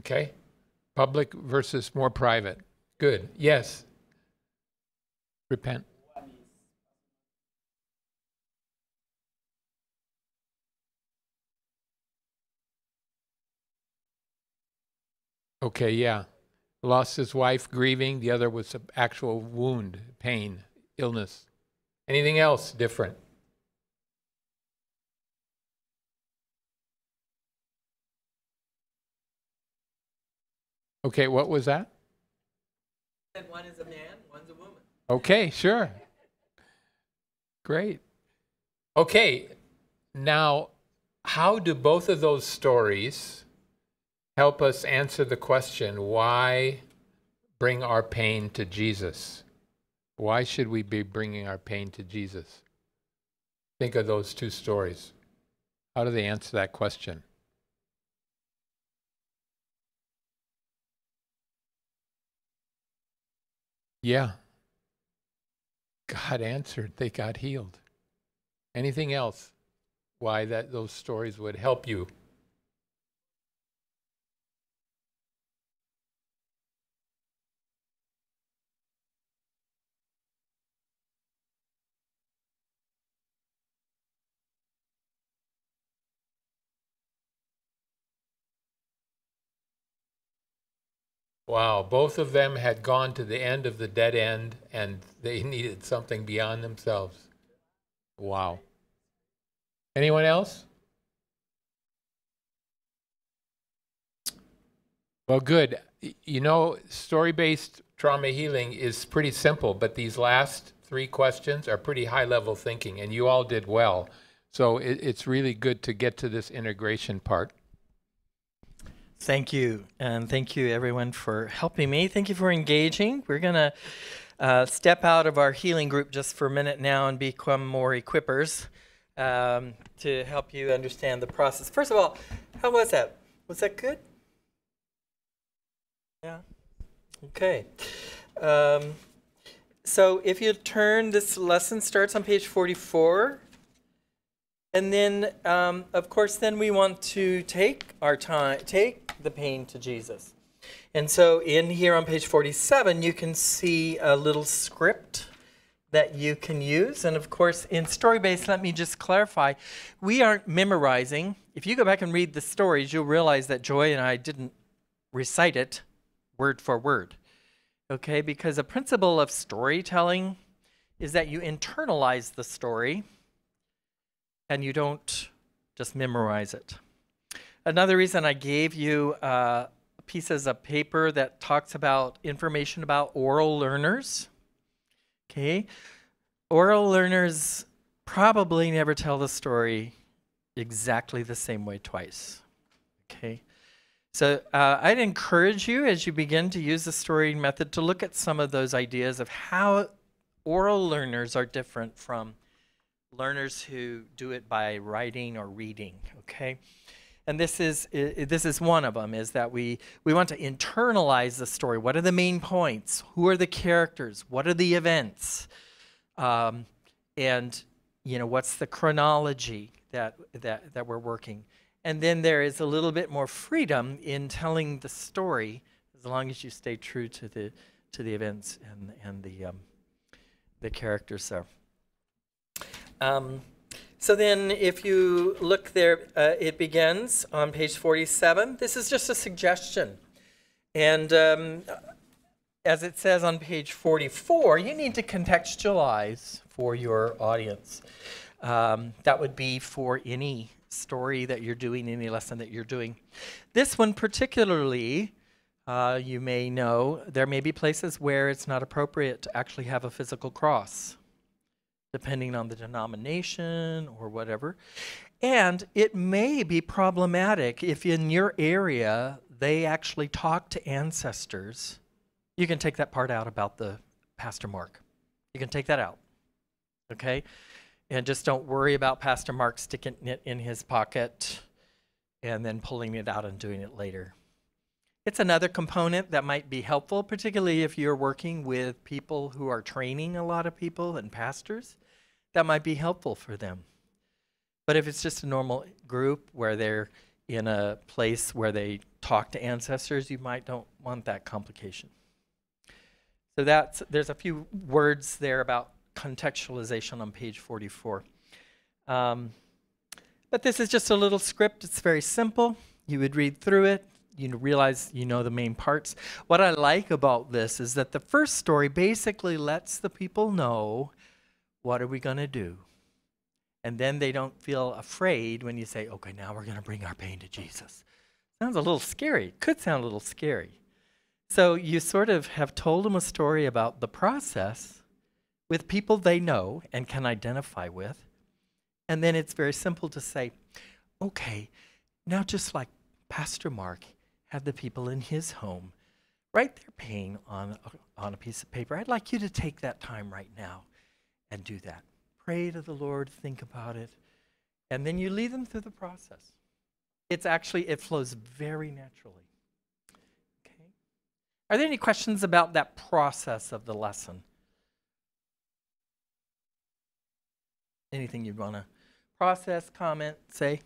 Okay? Public versus more private. Good. Yes. Repent. Okay, yeah. Lost his wife, grieving. The other was an actual wound, pain, illness. Anything else different? Okay, what was that? One is a man, one's a woman. Okay, sure. Great. Okay, now, how do both of those stories help us answer the question, why bring our pain to Jesus? Why should we be bringing our pain to Jesus? Think of those two stories. How do they answer that question? Yeah. God answered. They got healed. Anything else? Why those stories would help you? Wow, both of them had gone to the end of the dead end and they needed something beyond themselves. Wow. Anyone else? Well, good. You know, story-based trauma healing is pretty simple, but these last 3 questions are pretty high-level thinking, and you all did well. So it's really good to get to this integration part. Thank you, and thank you everyone for helping me. Thank you for engaging. We're going to step out of our healing group just for a minute now and become more equippers to help you understand the process. First of all, how was that? Was that good? Yeah? Okay. So if you turn, this lesson starts on page 44. And then, of course, then we want to take our time, take the pain to Jesus. And so in here on page 47, you can see a little script that you can use. And of course, in story-based, let me just clarify, we aren't memorizing. If you go back and read the stories, you'll realize that Joy and I didn't recite it word for word. Okay, because a principle of storytelling is that you internalize the story and you don't just memorize it. Another reason I gave you pieces of paper that talks about information about oral learners. Okay, oral learners probably never tell the story exactly the same way twice. Okay, so I'd encourage you as you begin to use the story method to look at some of those ideas of how oral learners are different from learners who do it by writing or reading, okay? And this is one of them, is that we want to internalize the story. What are the main points? Who are the characters? What are the events? And, you know, what's the chronology that we're working? And then there is a little bit more freedom in telling the story, as long as you stay true to the events and the characters there. So then if you look there, it begins on page 47. This is just a suggestion. And as it says on page 44, you need to contextualize for your audience. That would be for any story that you're doing, any lesson that you're doing. This one particularly, you may know, there may be places where it's not appropriate to actually have a physical cross, depending on the denomination or whatever. And it may be problematic if in your area they actually talk to ancestors. You can take that part out about the Pastor Mark. You can take that out, okay? And just don't worry about Pastor Mark sticking it in his pocket and then pulling it out and doing it later. It's another component that might be helpful, particularly if you're working with people who are training a lot of people and pastors. That might be helpful for them. But if it's just a normal group where they're in a place where they talk to ancestors, you might don't want that complication. So there's a few words there about contextualization on page 44. But this is just a little script. It's very simple. You would read through it. You realize you know the main parts. What I like about this is that the first story basically lets the people know, what are we going to do? And then they don't feel afraid when you say, okay, now we're going to bring our pain to Jesus. Sounds a little scary. Could sound a little scary. So you sort of have told them a story about the process with people they know and can identify with. And then it's very simple to say, okay, now just like Pastor Mark had the people in his home write their pain on a piece of paper, I'd like you to take that time right now and do that. Pray to the Lord, think about it, and then you lead them through the process. It flows very naturally. Okay. Are there any questions about that process of the lesson? Anything you'd want to process, comment, say?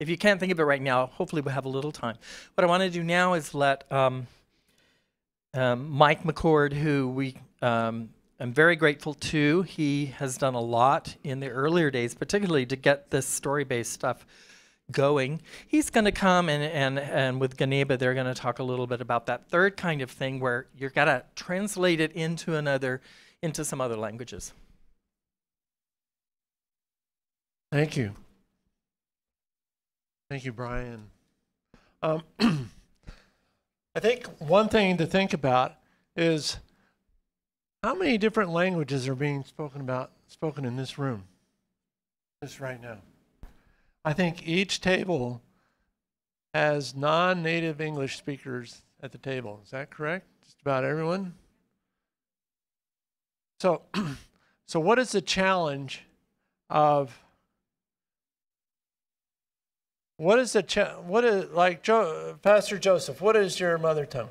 If you can't think of it right now, hopefully we'll have a little time. What I want to do now is let Mike McCord, who I'm very grateful to. He has done a lot in the earlier days, particularly to get this story-based stuff going. He's going to come and with Gueneba, they're going to talk a little bit about that third kind of thing where you've got to translate it into some other languages. Thank you. Thank you, Bryan. I think one thing to think about is how many different languages are being spoken in this room, just right now. I think each table has non-native English speakers at the table. Is that correct? Just about everyone? So what is the challenge of Pastor Joseph, what is your mother tongue?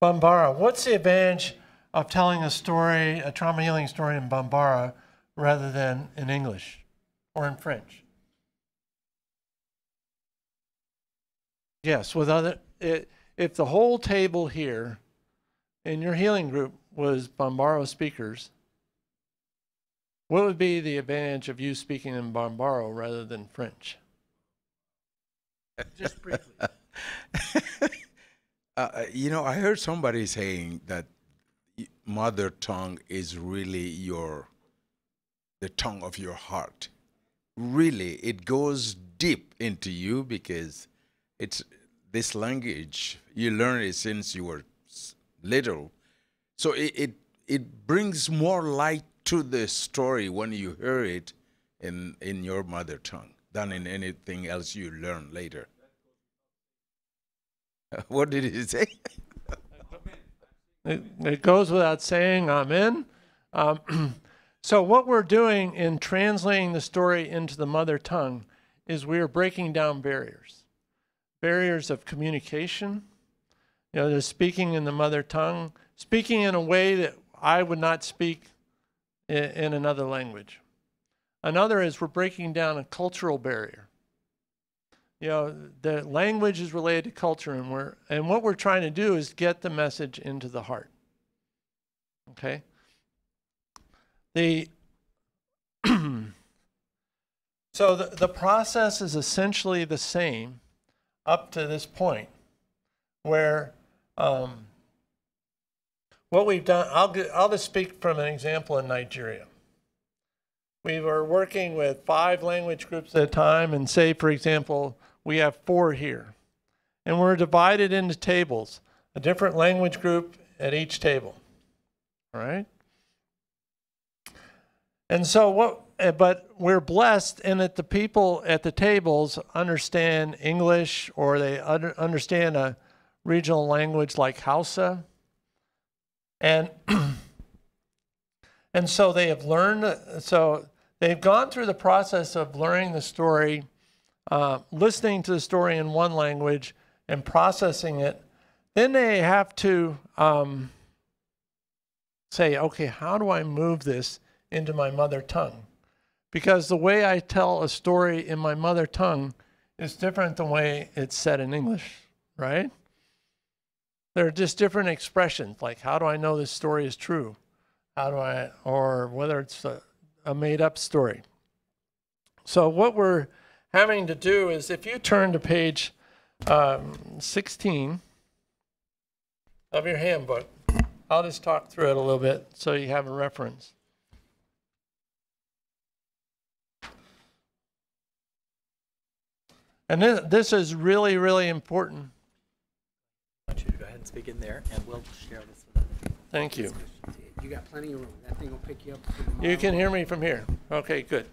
Bambara. What's the advantage of telling a story, a trauma healing story in Bambara rather than in English or in French? Yes, if the whole table here in your healing group was Bambara speakers, what would be the advantage of you speaking in Bambara rather than French? Just briefly. I heard somebody saying that mother tongue is really the tongue of your heart. Really, it goes deep into you because it's this language. You learn it since you were little. So it brings more light to the story when you hear it in your mother tongue than in anything else you learn later. What did he say? It goes without saying, amen. So what we're doing in translating the story into the mother tongue is we are breaking down barriers. Barriers of communication. There's speaking in the mother tongue, speaking in a way that I would not speak in another language. Another is we're breaking down a cultural barrier. The language is related to culture, and what we're trying to do is get the message into the heart. Okay? So the process is essentially the same up to this point, where what we've done, I'll just speak from an example in Nigeria. We were working with 5 language groups at a time, and say, for example, we have 4 here. And we're divided into tables, a different language group at each table. All right? And so but we're blessed in that the people at the tables understand English, or they understand a regional language like Hausa. And so they have learned, so they've gone through the process of learning the story, listening to the story in one language and processing it. Then they have to say, okay, how do I move this into my mother tongue? because the way I tell a story in my mother tongue is different than the way it's said in English, right? There are just different expressions, like how do I know this story is true? How do I, or whether it's a made-up story. So what we're having to do is, if you turn to page 16 of your handbook, I'll just talk through it a little bit so you have a reference. And this is really, really important. I want you to go ahead and speak in there, and we'll share this with other people. Thank you. You got plenty of room. That thing will pick you up. You can hear me from here. Okay, good.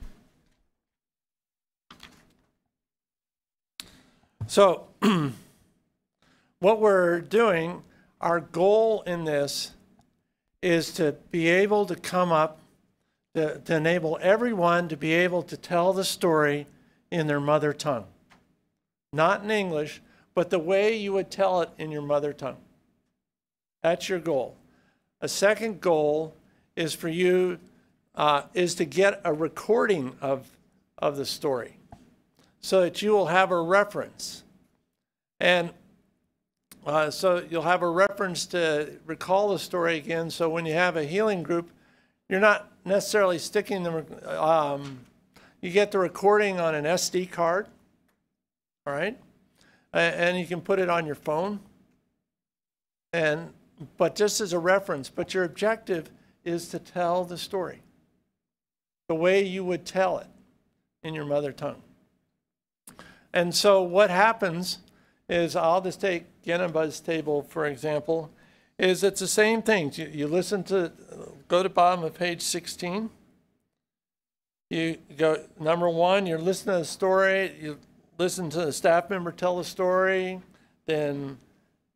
So what we're doing, our goal in this is to be able to come up, to enable everyone to be able to tell the story in their mother tongue. Not in English, but the way you would tell it in your mother tongue. That's your goal. A second goal is for you, is to get a recording of the story so that you will have a reference. And so you'll have a reference to recall the story again, so when you have a healing group, you're not necessarily sticking the, you get the recording on an SD card, all right? And you can put it on your phone, but just as a reference. But your objective is to tell the story the way you would tell it in your mother tongue. And so what happens is, I'll just take Gueneba's table, for example, is it's the same thing. You listen to, go to the bottom of page 16. You go, number one, you're listening to the story, you listen to the staff member tell the story, then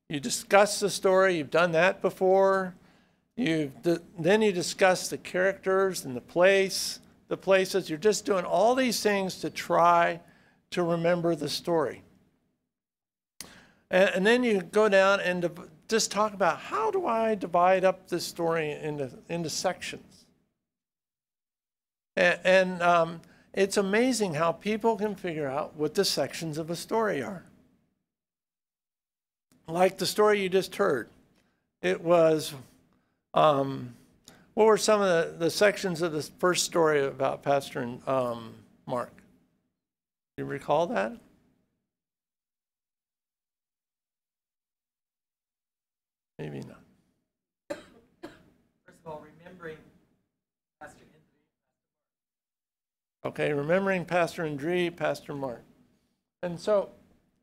you discuss the story. You've done that before. Then you discuss the characters and the places. You're just doing all these things to try to remember the story. And then you go down and just talk about, how do I divide up this story into sections? And it's amazing how people can figure out what the sections of a story are. Like the story you just heard. It was, what were some of the sections of the first story about Pastor and Mark? Do you recall that? Maybe not. First of all, remembering Pastor Henry. Okay, remembering Pastor Andre, Pastor Mark. And so,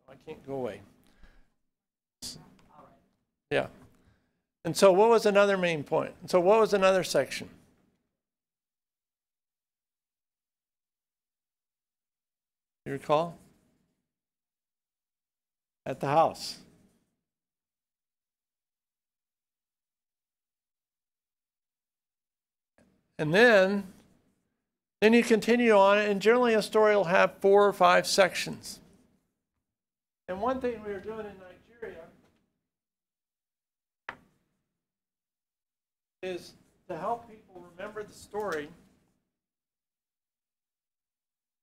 I can't go away. Yeah. And so what was another main point? So what was another section? You recall? At the house. And then you continue on, and generally a story will have 4 or 5 sections. And one thing we were doing in Nigeria is to help people remember the story.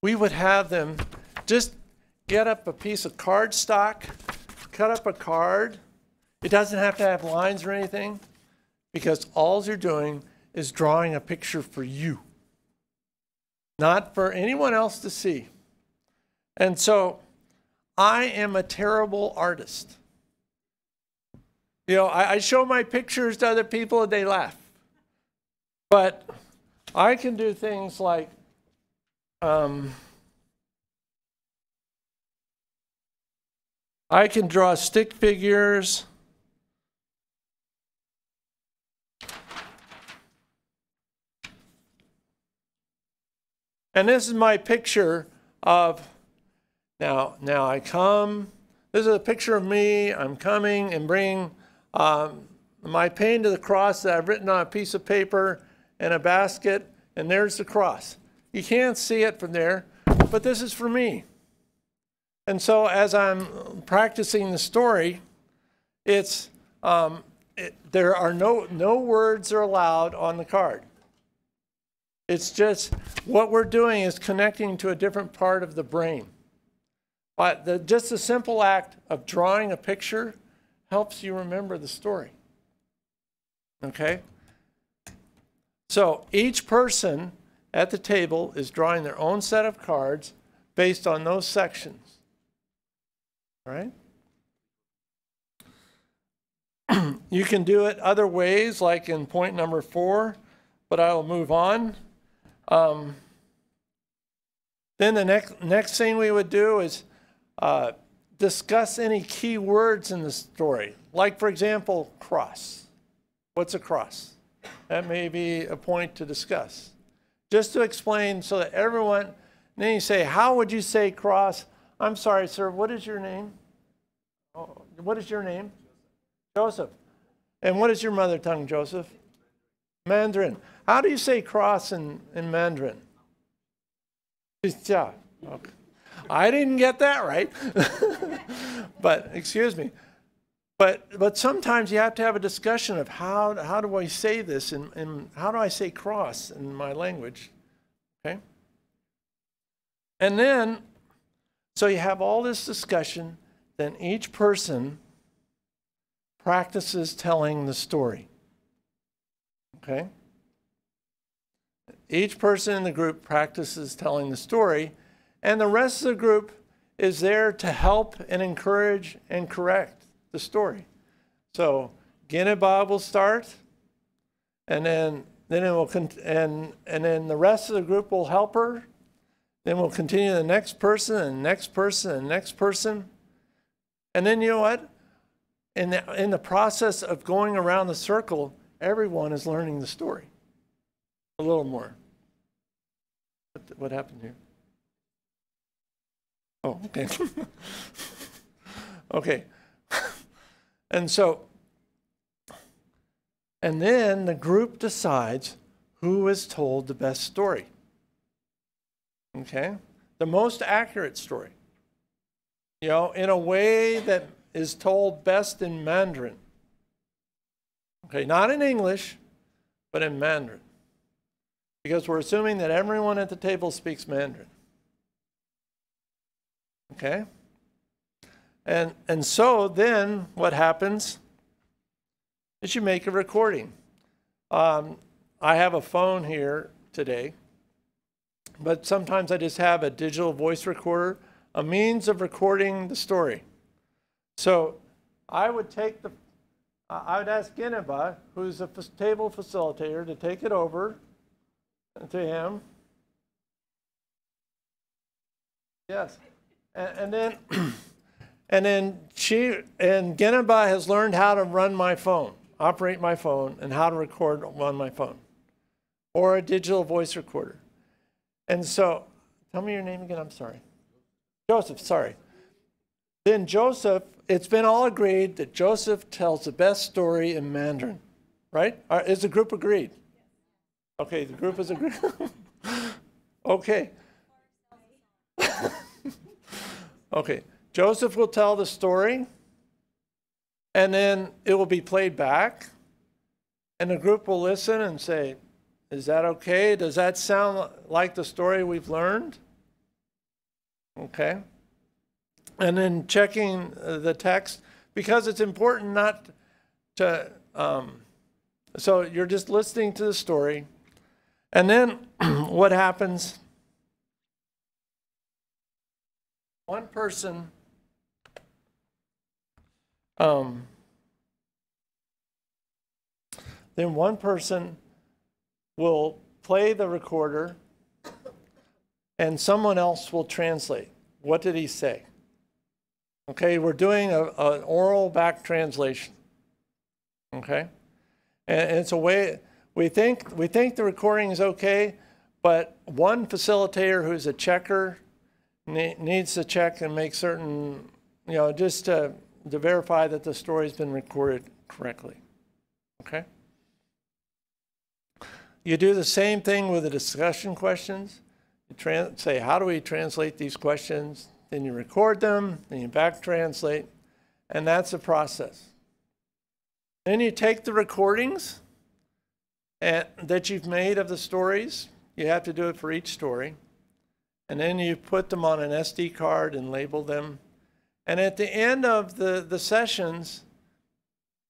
We would have them just get up a piece of cardstock, cut up a card. It doesn't have to have lines or anything, because all you're doing is drawing a picture for you, not for anyone else to see. And so I am a terrible artist. You know, I show my pictures to other people and they laugh. But I can do things like I can draw stick figures. And this is my picture of, now I come, this is a picture of me, I'm coming and bringing my pain to the cross that I've written on a piece of paper and a basket, and there's the cross. You can't see it from there, but this is for me. And so as I'm practicing the story, it's, there are no words are allowed on the card. It's just what we're doing is connecting to a different part of the brain. But just the simple act of drawing a picture helps you remember the story. Okay? So each person at the table is drawing their own set of cards based on those sections. All right? You can do it other ways, like in point number 4, but I will move on. Then the next thing we would do is discuss any key words in the story. Like, for example, cross. What's a cross? That may be a point to discuss. Just to explain so that everyone, and then you say, how would you say cross? I'm sorry, sir, what is your name? Oh, what is your name? Joseph. And what is your mother tongue, Joseph? Mandarin. How do you say cross in Mandarin? Okay. I didn't get that right. But, excuse me. But sometimes you have to have a discussion of how do I say this and how do I say cross in my language, okay? And then, so you have all this discussion, then each person practices telling the story, okay? Each person in the group practices telling the story, and the rest of the group is there to help and encourage and correct the story. So Gueneba will start, and then it will and then the rest of the group will help her. Then we'll continue to the next person and next person and next person. And then you know what? In the process of going around the circle, everyone is learning the story a little more. What happened here? Oh, okay. Okay. And then the group decides who is told the best story. Okay? The most accurate story. You know, in a way that is told best in Mandarin. Okay, not in English, but in Mandarin. Because we're assuming that everyone at the table speaks Mandarin. Okay? And so then what happens is you make a recording. I have a phone here today, but sometimes I just have a digital voice recorder, a means of recording the story. So I would ask Gueneba, who's a table facilitator, to take it over to him. Yes. And then Gueneba has learned how to run my phone, operate my phone, and how to record on my phone, or a digital voice recorder. And so, tell me your name again, I'm sorry. Joseph, sorry. Then Joseph, it's been all agreed that Joseph tells the best story in Mandarin, right? Is the group agreed? Okay, the group is agreed. Okay. Okay, Joseph will tell the story, and then it will be played back, and the group will listen and say, is that okay? Does that sound like the story we've learned? Okay. And then checking the text, because it's important not to, so you're just listening to the story, and then what happens? One person then one person will play the recorder and someone else will translate. What did he say? Okay, we're doing an oral back translation. Okay? And it's a way, we think the recording is okay, but one facilitator who's a checker needs to check and make certain, you know, just to verify that the story's been recorded correctly. Okay? You do the same thing with the discussion questions. You say, how do we translate these questions? Then you record them, then you back translate, and that's the process. Then you take the recordings that you've made of the stories. You have to do it for each story. And then you put them on an SD card and label them. And at the end of the sessions,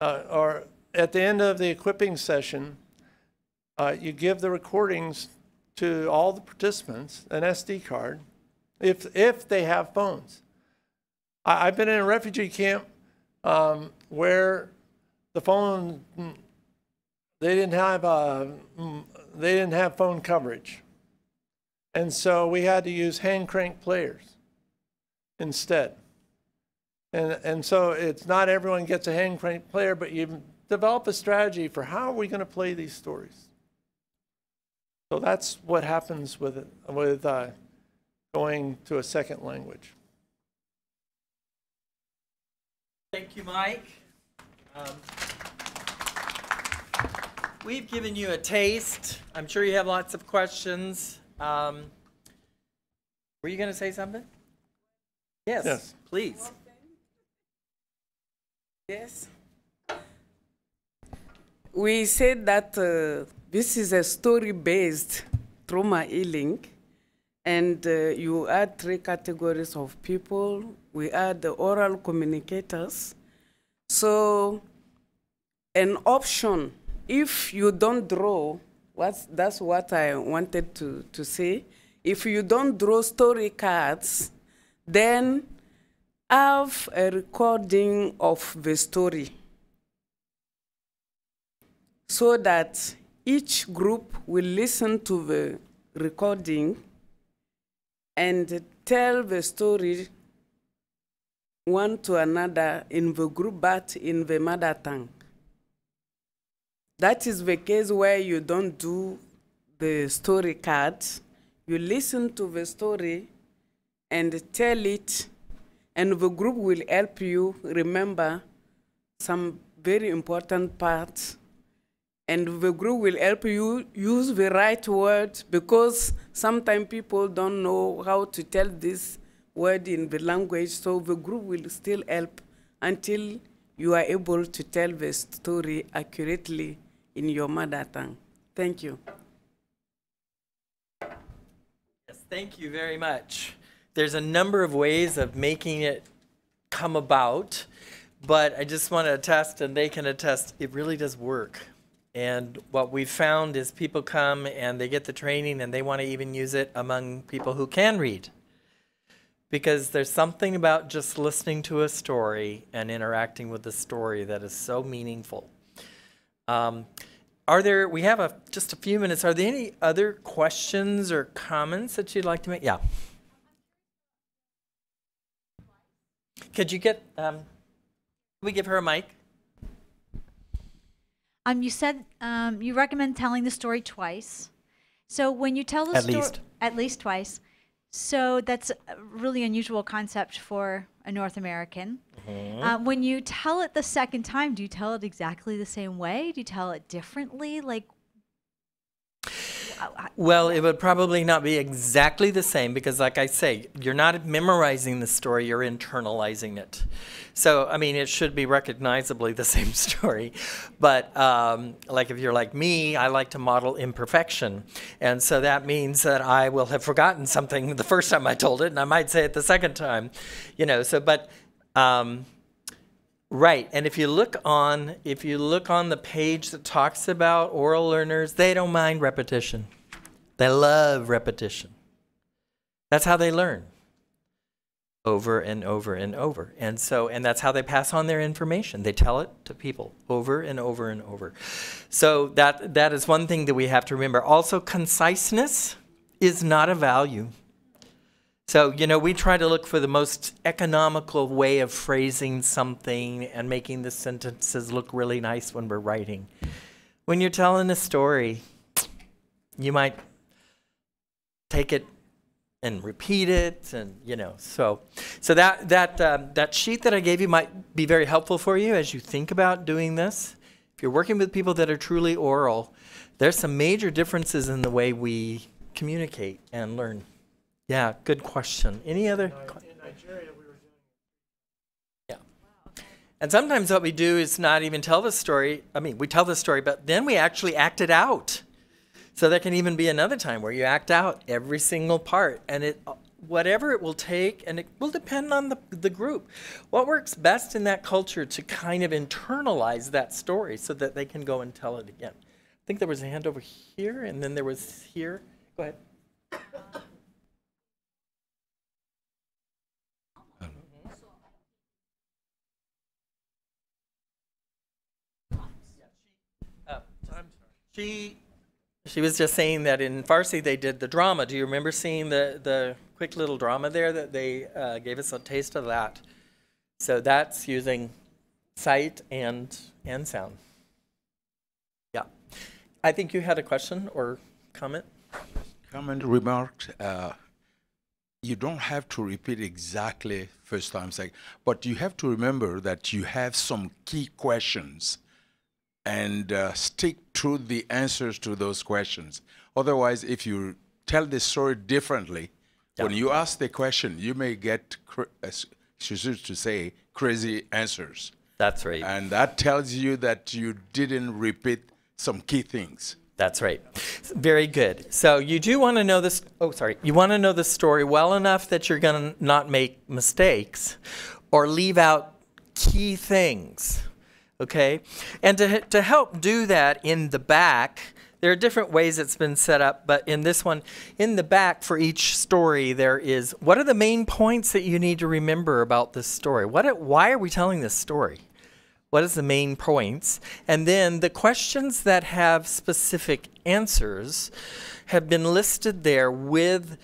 or at the end of the equipping session, you give the recordings to all the participants, an SD card, if they have phones. I've been in a refugee camp where the phone, they didn't have phone coverage. And so we had to use hand crank players instead. And so it's not everyone gets a hand crank player, but you develop a strategy for how are we going to play these stories. So that's what happens with going to a second language. Thank you, Mike. We've given you a taste. I'm sure you have lots of questions. Were you going to say something? Yes, Yes. please. Yes. We said that this is a story-based trauma healing, and you add 3 categories of people. We add the oral communicators. So an option, if you don't draw, that's what I wanted to say. If you don't draw story cards, then have a recording of the story so that each group will listen to the recording and tell the story one to another in the group, but in the mother tongue. That is the case where you don't do the story cards. You listen to the story and tell it, and the group will help you remember some very important parts. And the group will help you use the right word, because sometimes people don't know how to tell this word in the language, so the group will still help until you are able to tell the story accurately in your mother tongue. Thank you. Yes, thank you very much. There's a number of ways of making it come about, but I just want to attest, and they can attest, it really does work. And what we've found is people come and they get the training and they want to even use it among people who can read. Because there's something about just listening to a story and interacting with the story that is so meaningful. We have just a few minutes. Are there any other questions or comments that you'd like to make? Yeah. Could you get, can we give her a mic? You said you recommend telling the story twice. So when you tell the story, at least twice. So that's a really unusual concept for a North American. Mm-hmm. When you tell it the second time, do you tell it exactly the same way? Do you tell it differently? Like, well, it would probably not be exactly the same because, like I say, you're not memorizing the story, you're internalizing it. So, I mean, it should be recognizably the same story. But like if you're like me, I like to model imperfection. And so that means that I will have forgotten something the first time I told it, and I might say it the second time. You know, so, but, right. And if you look on the page that talks about oral learners, they don't mind repetition. They love repetition. That's how they learn. Over and over and over. And that's how they pass on their information. They tell it to people over and over and over. So that is one thing that we have to remember. Also, conciseness is not a value. So, you know, we try to look for the most economical way of phrasing something and making the sentences look really nice when we're writing. When you're telling a story, you might take it and repeat it, and you know, so that sheet that I gave you might be very helpful for you as you think about doing this. If you're working with people that are truly oral, there's some major differences in the way we communicate and learn. Yeah, good question. Any other? In Nigeria, we were doing. Yeah. And sometimes what we do is not even tell the story. I mean, we tell the story, but then we actually act it out. So there can even be another time where you act out every single part, and whatever it will take, and it will depend on the group. What works best in that culture to kind of internalize that story so that they can go and tell it again. I think there was a hand over here, and then there was here. Go ahead. She was just saying that in Farsi they did the drama. Do you remember seeing the quick little drama there that they gave us a taste of that? So that's using sight and sound. Yeah. I think you had a question or comment? Comment, remark. You don't have to repeat exactly first time, second, but you have to remember that you have some key questions and stick to the answers to those questions. Otherwise, if you tell the story differently, when you ask the question, you may get, crazy answers. That's right. And that tells you that you didn't repeat some key things. That's right. Very good. So you do want to know this. Oh, sorry. You want to know the story well enough that you're going to not make mistakes or leave out key things. Okay? And to help do that in the back, there are different ways it's been set up, but in this one, in the back for each story, there is, what are the main points that you need to remember about this story? Why are we telling this story? What is the main points? And then the questions that have specific answers have been listed there with,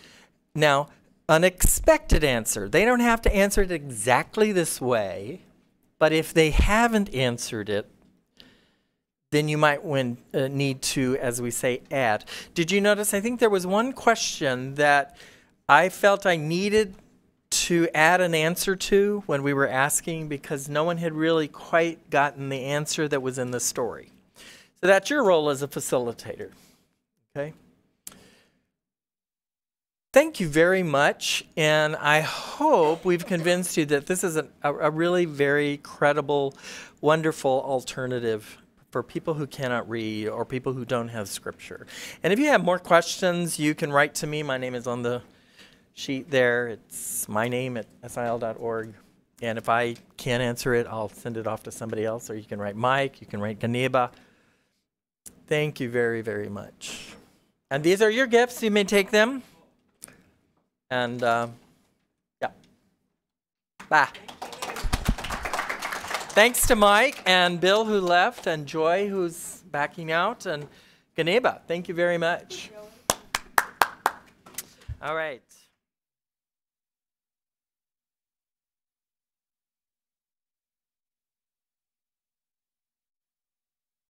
now, an expected answer. They don't have to answer it exactly this way, but if they haven't answered it, then you might need to, as we say, add. Did you notice, I think there was one question that I felt I needed to add an answer to when we were asking because no one had really quite gotten the answer that was in the story. So that's your role as a facilitator, okay? Thank you very much, and I hope we've convinced you that this is a really very credible, wonderful alternative for people who cannot read or people who don't have scripture. And if you have more questions, you can write to me. My name is on the sheet there. It's my name at sil.org. And if I can't answer it, I'll send it off to somebody else. Or you can write Mike. You can write Gueneba. Thank you very, very much. And these are your gifts. You may take them. And yeah. Bye. Thanks to Mike and Bill who left and Joy who's backing out and Gueneba. Thank you very much. All right.